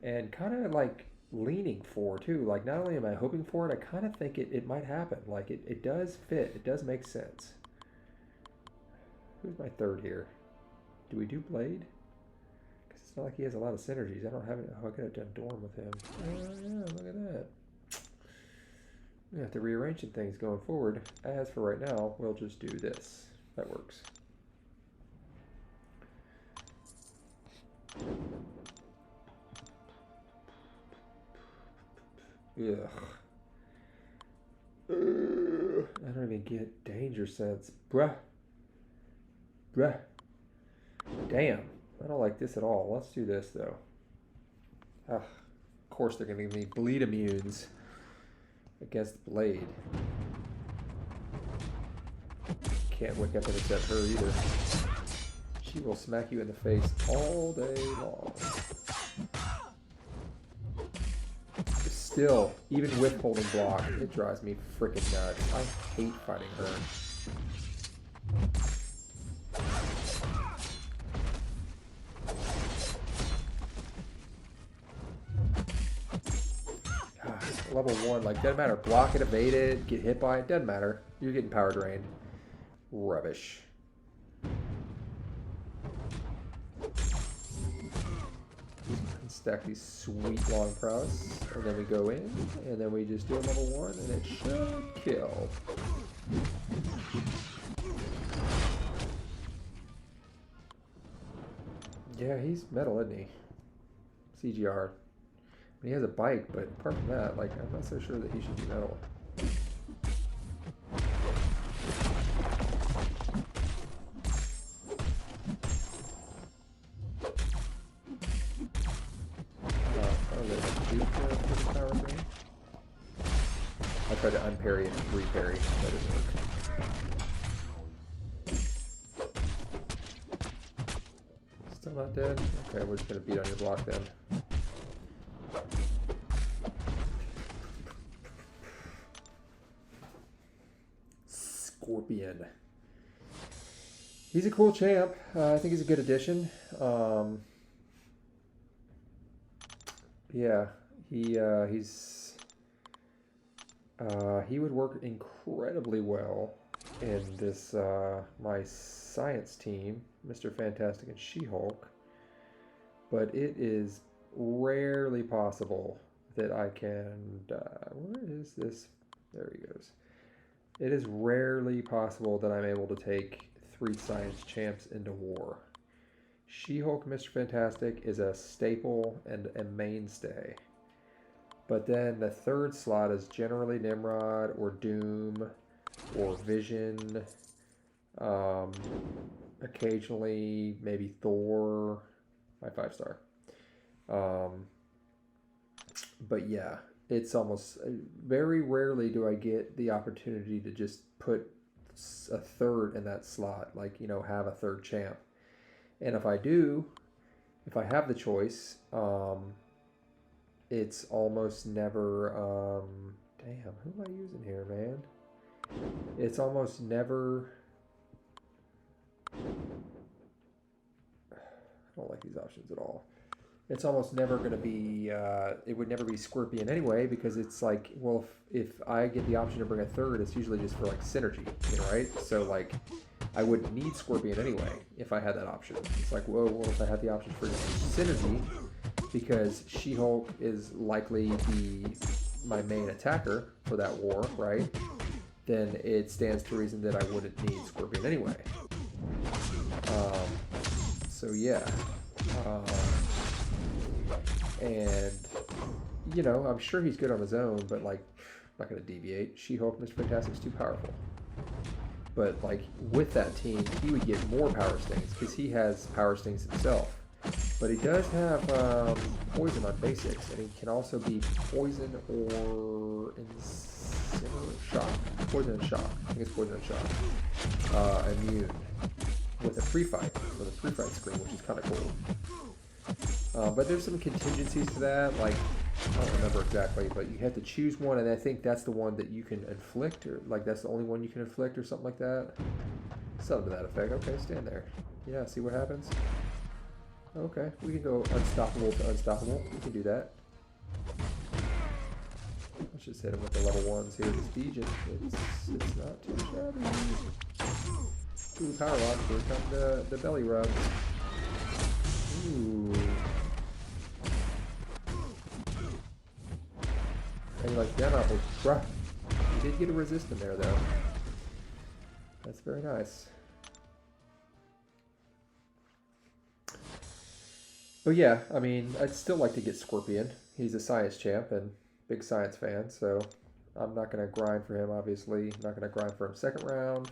S1: And kind of like leaning for, too. Like, not only am I hoping for it, I kind of think it might happen. Like, it does fit. It does make sense. Who's my third here? Do we do Blade? Because it's not like he has a lot of synergies. I don't have it. Oh, I could have done Dorm with him. Oh, yeah, look at that. We have to rearrange some things going forward. As for right now, we'll just do this. That works. Ugh. I don't even get danger sense. Bruh. Damn. I don't like this at all. Let's do this, though. Of course they're going to give me bleed immunes against Blade. Can't wake up and accept her either. She will smack you in the face all day long. Still, even with holding block, it drives me freaking nuts. I hate fighting her. Level 1, like, doesn't matter. Block it, evade it, get hit by it, doesn't matter. You're getting power drained. Rubbish. Stack these sweet long prowess, and then we go in, and then we just do a level 1, and it should kill. Yeah, he's metal, isn't he? CGR. He has a bike, but apart from that, like, I'm not so sure that he should be metal. I tried to unparry and reparry. That didn't work. Still not dead? Okay, we're just gonna beat on your block then. Scorpion. He's a cool champ. I think he's a good addition. Yeah, he would work incredibly well in this my science team, Mr. Fantastic and She-Hulk, but it is rarely possible that I can. Where is this? There he goes. It is rarely possible that I'm able to take 3 science champs into war. She-Hulk, Mr. Fantastic is a staple and a mainstay. But then the third slot is generally Nimrod or Doom or Vision. Occasionally maybe Thor, my 5-star. But yeah, it's almost very rarely do I get the opportunity to just put a third in that slot, like, have a third champ. And if I do, if I have the choice, it's almost never, damn, who am I using here, man? It's almost never, I don't like these options at all. it's almost never going to be, it would never be Scorpion anyway, because it's like, well, if I get the option to bring a third, it's usually just for like synergy, you know, right? So like, I wouldn't need Scorpion anyway if I had that option. It's like, whoa, well, if I had the option for synergy, because She-Hulk is likely my main attacker for that war, right? Then it stands to reason that I wouldn't need Scorpion anyway. So yeah. And, you know, I'm sure he's good on his own, but, like, I'm not going to deviate. She-Hulk, Mr. Fantastic's too powerful. But, like, with that team, he would get more Power Stings, because he has Power Stings himself. But he does have Poison on basics, and he can also be Poison or Shock. Poison and Shock. I think it's Poison and Shock. Immune. With a free fight, with a free fight screen, which is kind of cool. But there's some contingencies to that, like, I don't remember exactly, but you have to choose one, and I think that's the one that you can inflict, or, like, that's the only one you can inflict, or something like that. Something to that effect. Okay, stand there. Yeah, see what happens? Okay, we can go unstoppable to unstoppable. We can do that. Let's just hit him with the level 1s here. This Legion, it's not too shabby. Ooh, power lock. Here come the belly rubs. Ooh. And like that apple's rough. You did get a resist in there though. That's very nice. But yeah, I mean, I'd still like to get Scorpion. He's a science champ and big science fan, so I'm not going to grind for him, obviously. I'm not going to grind for him second round.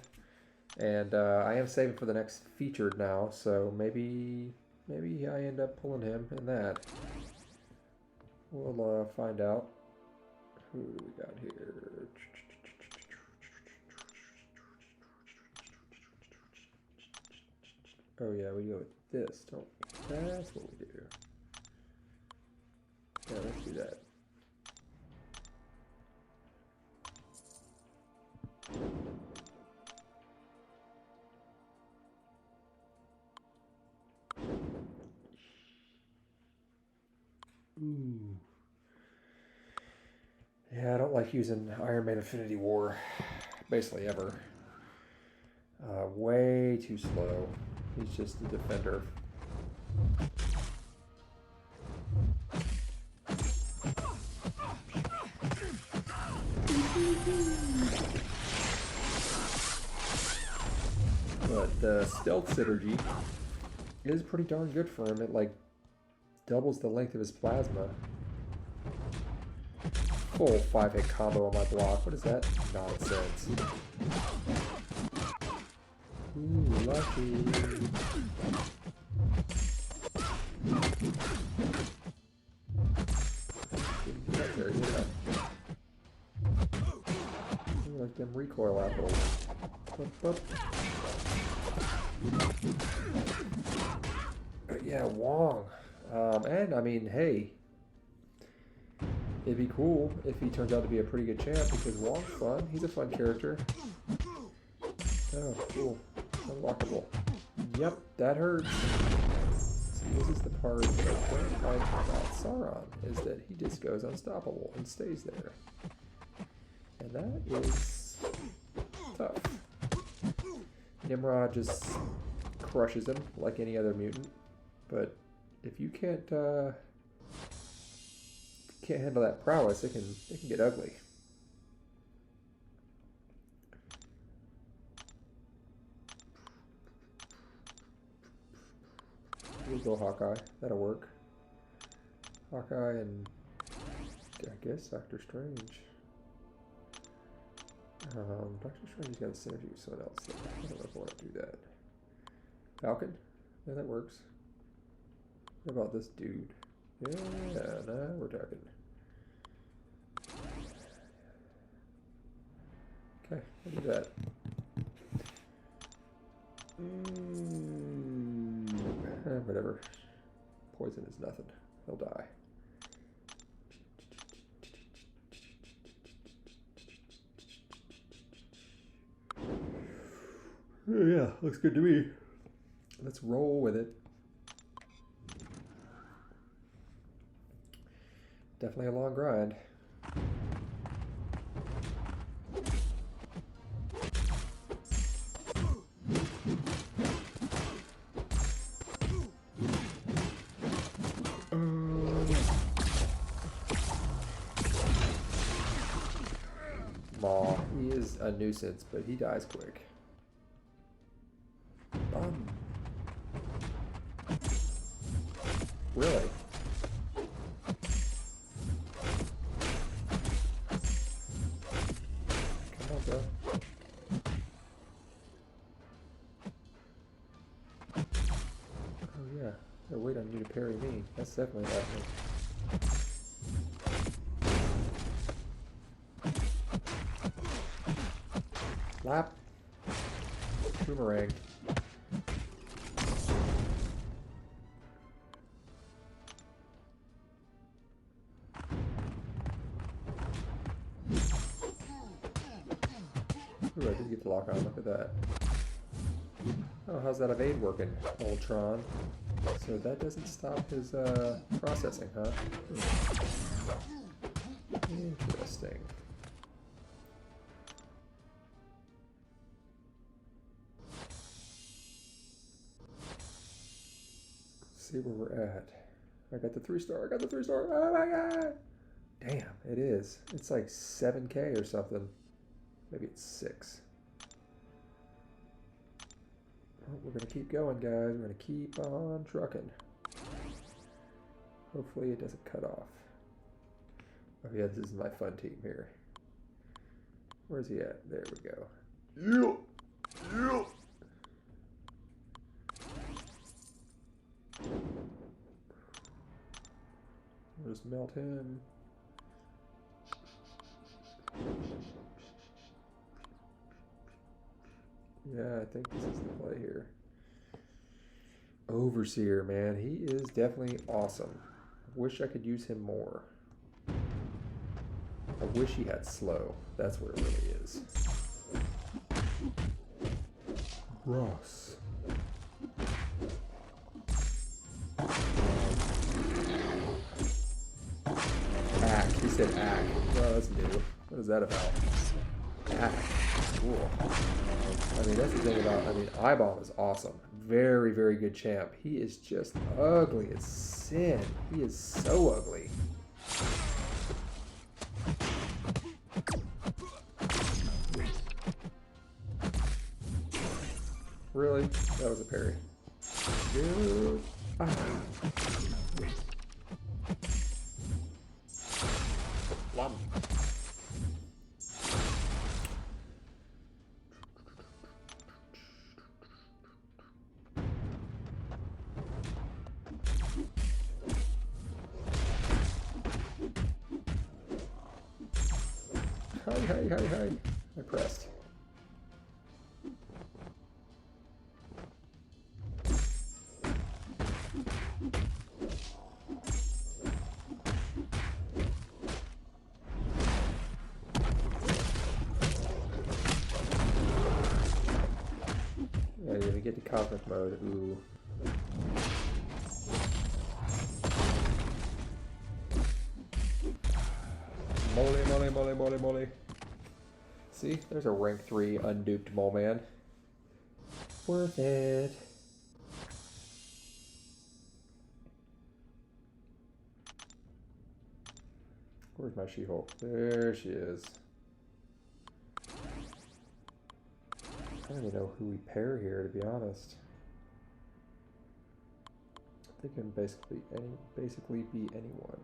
S1: And I am saving for the next featured now, so maybe I end up pulling him in that. We'll find out. Who do we got here? Oh yeah, we go with this, don't we? That's what we do. Yeah, let's do that. Ooh. Yeah, I don't like using Iron Man Infinity War, basically ever. Way too slow. He's just a defender. But the stealth synergy is pretty darn good for him. It like doubles the length of his plasma. Full 5-hit combo on my block. What is that nonsense? Ooh, lucky. Get there, yeah. Like them recoil apples. But yeah, Wong. And I mean, hey, it'd be cool if he turns out to be a pretty good champ, because Wong's fun. He's a fun character. Oh, cool. Unlockable. Yep, that hurts. See, this is the part that I don't like about Sauron, is that he just goes unstoppable and stays there. And that is tough. Nimrod just crushes him like any other mutant, but if you can't handle that prowess, it can get ugly. We'll go Hawkeye. That'll work. Hawkeye and I guess Doctor Strange. Doctor Strange's got a synergy with someone else. I don't know if I want to do that. Falcon? Yeah, that works. What about this dude? Yeah, nah, we're talking. Okay, we'll do that. Whatever. Poison is nothing. He'll die. Oh, yeah, looks good to me. Let's roll with it. Definitely a long grind. Maw, he is a nuisance, but he dies quick. Really? Come on, bro. Oh yeah, they're waiting on you to parry me. That's definitely happening. Lap. Boomerang. Ooh, I did get the lock on. Look at that. Oh, how's that evade working, Ultron? So that doesn't stop his processing, huh? Interesting. See where we're at. I got the 3-star. I got the 3-star. Oh my god! Damn, it is. It's like 7K or something. Maybe it's 6. Well, we're gonna keep going, guys. We're gonna keep on trucking. Hopefully it doesn't cut off. Oh yeah, this is my fun team here. Where's he at? There we go. Yeah. We'll just melt him. Yeah, I think this is the play here. Overseer, man, he is definitely awesome. Wish I could use him more. I wish he had slow. That's where it really is. Ross. Ack. He said ack. Oh, that's new. What is that about? Ack. Cool. I mean, that's the thing about, Eyebomb is awesome. Very, very good champ. He is just ugly. It's sin. He is so ugly. Really? That was a parry. Dude. Ah. Lum. Hi. I pressed. Yeah, we get to cosmic mode. Ooh. Moly. See, there's a rank 3 unduped mole man. Worth it. Where's my She-Hulk? There she is. I don't even know who we pair here, to be honest. They can basically be anyone.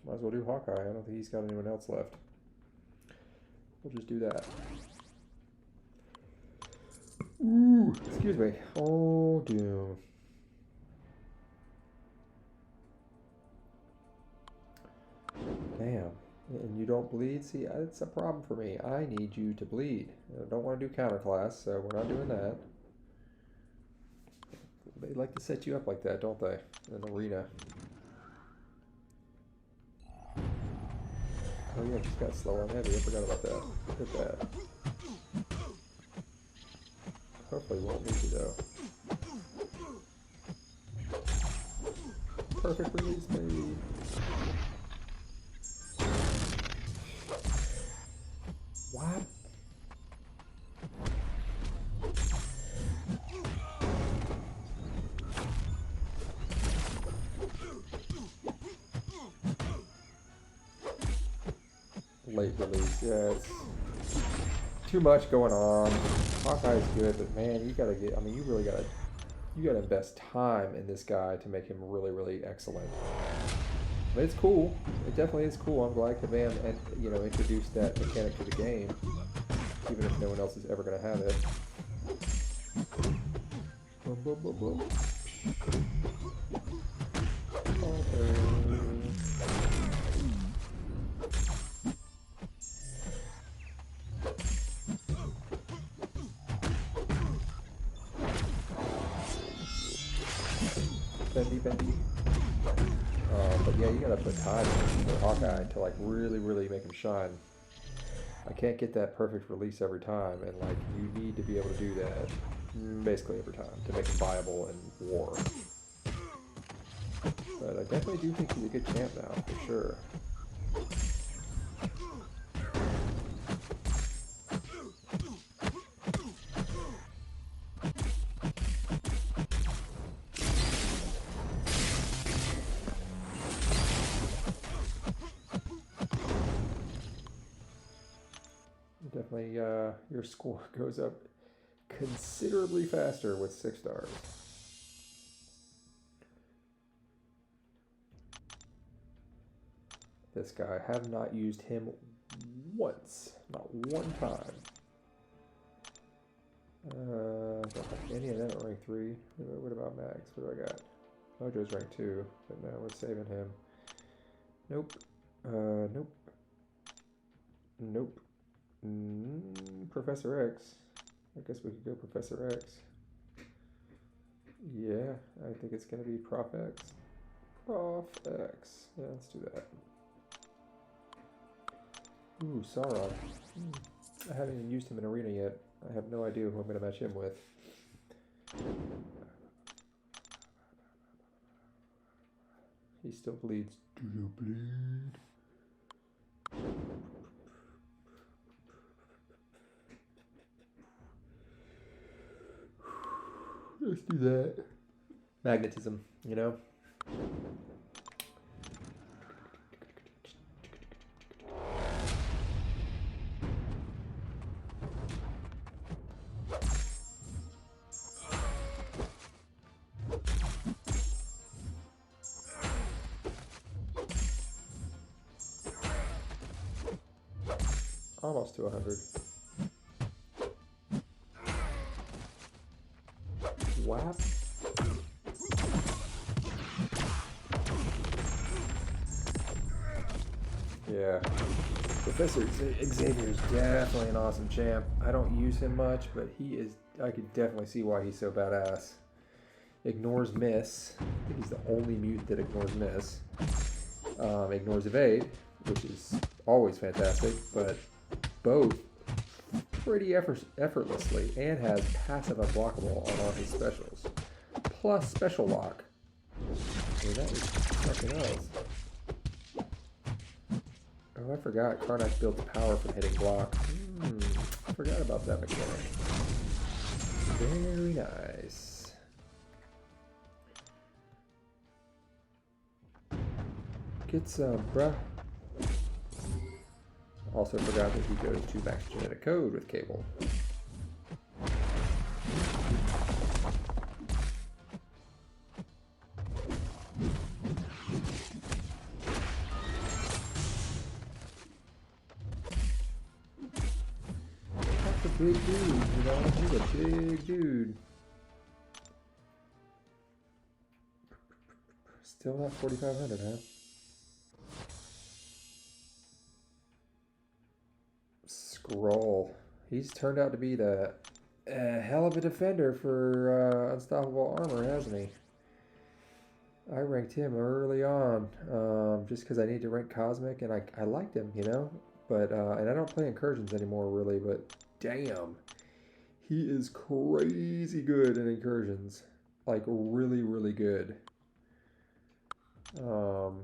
S1: Might as well do Hawkeye. I don't think he's got anyone else left. We'll just do that. Ooh, excuse me. Oh, Doom. Damn. And you don't bleed? See, it's a problem for me. I need you to bleed. I don't want to do counterclass, so we're not doing that. They like to set you up like that, don't they? In an arena. Oh yeah, just got slow on heavy. I forgot about that. Hit that. Hopefully won't need to though. perfect release, baby. What? Late release, yeah, it's too much going on. Hawkeye's good, but man, you gotta get, I mean, you gotta invest time in this guy to make him really, really excellent. But it's cool. It definitely is cool. I'm glad Kabam, you know, introduced that mechanic to the game, even if no one else is ever gonna have it. Boom, boom, boom, boom. Bendy. But yeah, you gotta put time in for Hawkeye to like really make him shine. I can't get that perfect release every time, and like you need to be able to do that basically every time to make him viable in war. But I definitely do think he's a good champ now, for sure. Definitely, your score goes up considerably faster with 6 stars. This guy, I have not used him once, not one time. Don't have any of them at rank 3. What about Max? What do I got? Mojo's rank 2, but no, we're saving him. Nope. Nope. Nope. Professor X. I guess we could go Professor X. Yeah, I think it's going to be Prof X. Prof X. Yeah, let's do that. Ooh, Sauron. I haven't even used him in Arena yet. I have no idea who I'm going to match him with. He still bleeds. Do you bleed? Let's do that. Magnetism, you know? Almost to 100. Wow. Yeah. Professor Xavier is definitely an awesome champ. I don't use him much, but he is, I could definitely see why he's so badass. Ignores miss. I think he's the only mutant that ignores miss. Ignores evade, which is always fantastic, but both pretty effortlessly, and has passive unblockable on all his specials. Plus special lock. I mean, that is something else. Oh, I forgot. Karnak builds power from hitting block. I forgot about that mechanic. Very nice. Get some, bruh. Also forgot that he goes to max genetic code with Cable. That's a big dude, you know? He's a big dude. Still not 4,500, huh? Scroll. He's turned out to be the hell of a defender for unstoppable armor, hasn't he? I ranked him early on, just because I need to rank Cosmic, and I liked him, you know? But, and I don't play Incursions anymore, really, but damn. He is crazy good in Incursions. Like, really, really good. Oh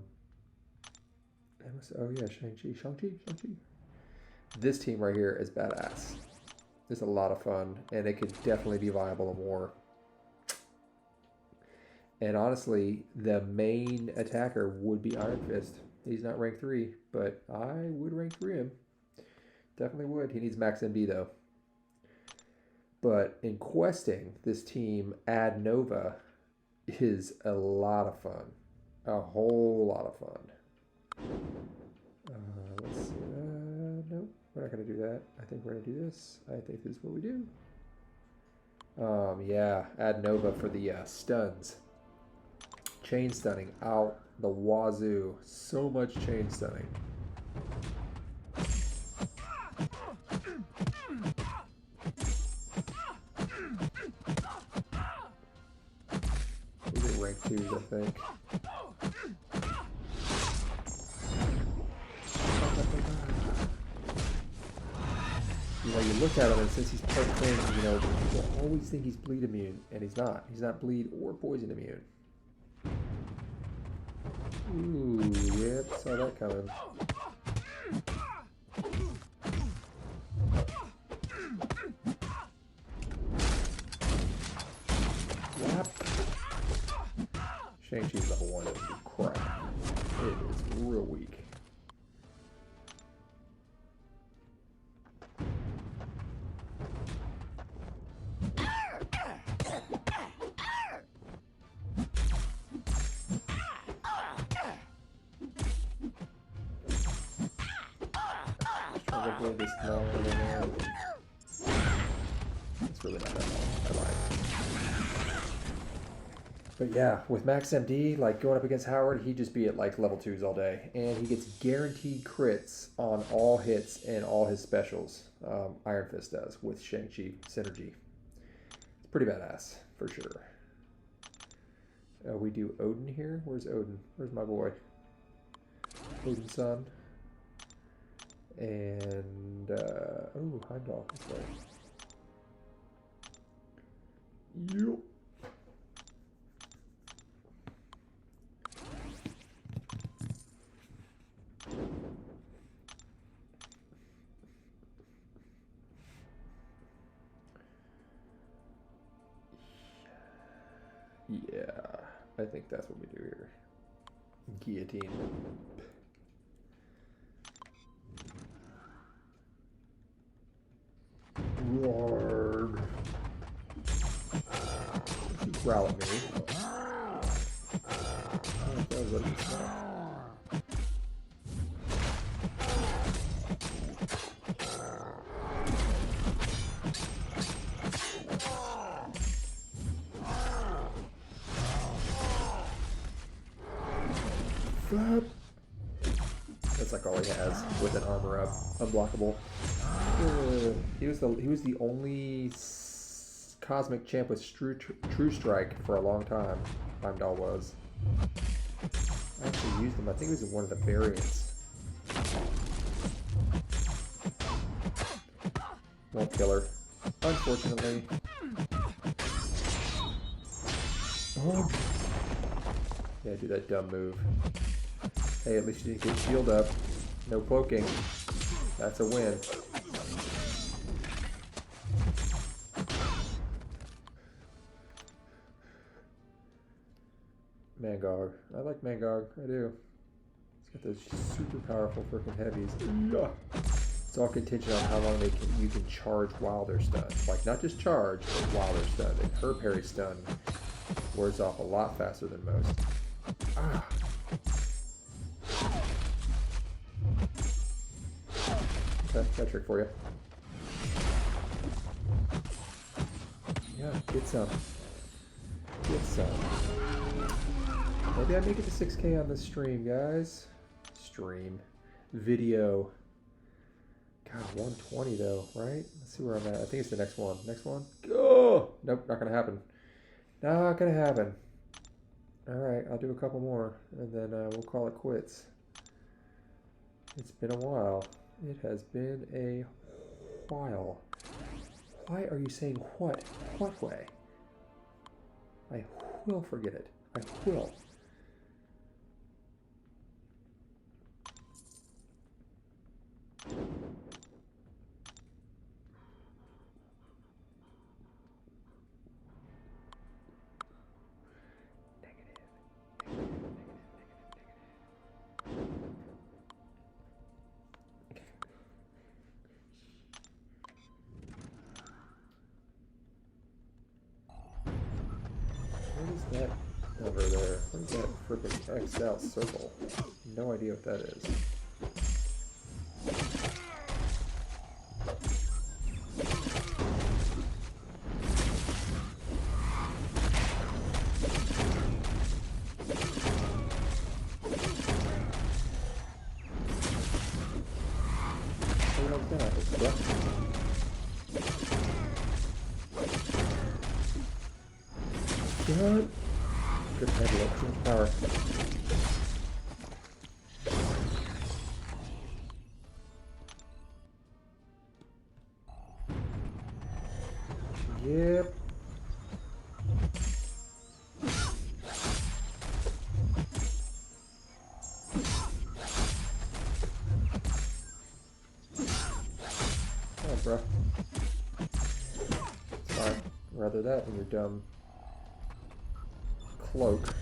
S1: yeah, Shang-Chi. This team right here is badass. It's a lot of fun, and it could definitely be viable in war. And honestly, the main attacker would be Iron Fist. He's not rank 3, but I would rank 3 him. Definitely would. He needs max MD though. But in questing, this team Ad Nova is a lot of fun. A whole lot of fun. Let's see. Nope, we're not going to do that. I think we're going to do this. I think this is what we do. Yeah, Ad Nova for the stuns. Chain stunning out the wazoo. So much chain stunning. These are rank 2s, I think. You know, you look at him and since he's part thing, you know, people always think he's bleed immune, and he's not. He's not bleed or poison immune. Ooh, yep, saw that coming. Yep. Shang-Chi's level 1 is crap. It is real weak. This long it's really not that long. I lied. But yeah, with max MD, like going up against Howard, he'd just be at like level 2s all day. And he gets guaranteed crits on all hits and all his specials. Iron Fist does with Shang-Chi synergy. It's pretty badass, for sure. We do Odin here. Where's Odin? Where's my boy? Odin's son. And, oh, Heimdall, this way. Yup. Yeah, I think that's what we do here. Guillotine. Roar. You growl at me. That's like all he has with an armor up, unblockable. He was the only cosmic champ with True Strike for a long time. Heimdall was. I actually used him. I think it was in one of the variants. Won't kill her, unfortunately. Oh. Yeah, do that dumb move. Hey, at least you didn't get shield up. No cloaking. That's a win. Mangog. I like Mangog. I do. It's got those super powerful freaking heavies. It's all contingent on how long you can charge while they're stunned. Like, not just charge, but while they're stunned. And her parry stun wears off a lot faster than most. Ah. Okay, got a trick for you. Yeah, get some. Get some. Maybe I make it to 6K on this stream, guys. Stream. Video. God, 120 though, right? Let's see where I'm at. I think it's the next one. Next one? Go! Nope, not gonna happen. Not gonna happen. Alright, I'll do a couple more, and then we'll call it quits. It's been a while. It has been a while. Why are you saying what? What way? I will forget it. I will. that over there? What is that freaking X'd out circle? No idea what that is. Good. Good headlock, too much power. Yep. Oh, bro. It's fine. Rather that than your dumb cloak.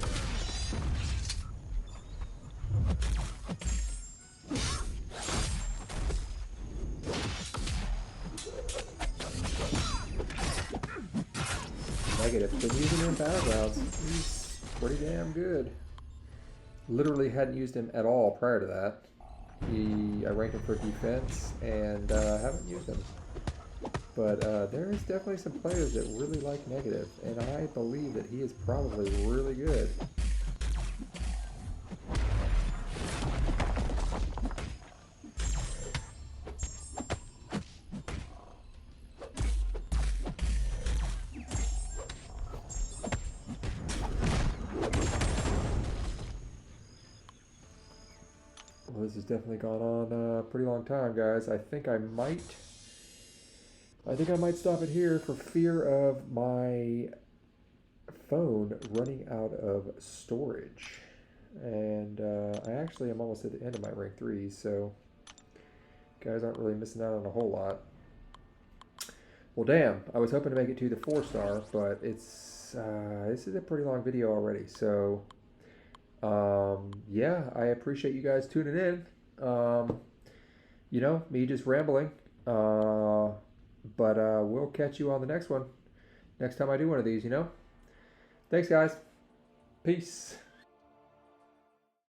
S1: Negative. Been using him in Battlegrounds. He's pretty damn good. Literally hadn't used him at all prior to that. I ranked him for defense and haven't used him. But there is definitely some players that really like negative, and I believe that he is probably really good. Well, this has definitely gone on a pretty long time, guys. I think I might stop it here for fear of my phone running out of storage. And I actually am almost at the end of my rank 3, so guys aren't really missing out on a whole lot. Well, damn, I was hoping to make it to the 4-star, but it's this is a pretty long video already. So yeah, I appreciate you guys tuning in. You know, me just rambling. But we'll catch you on the next one. Next time I do one of these, you know? Thanks, guys. Peace.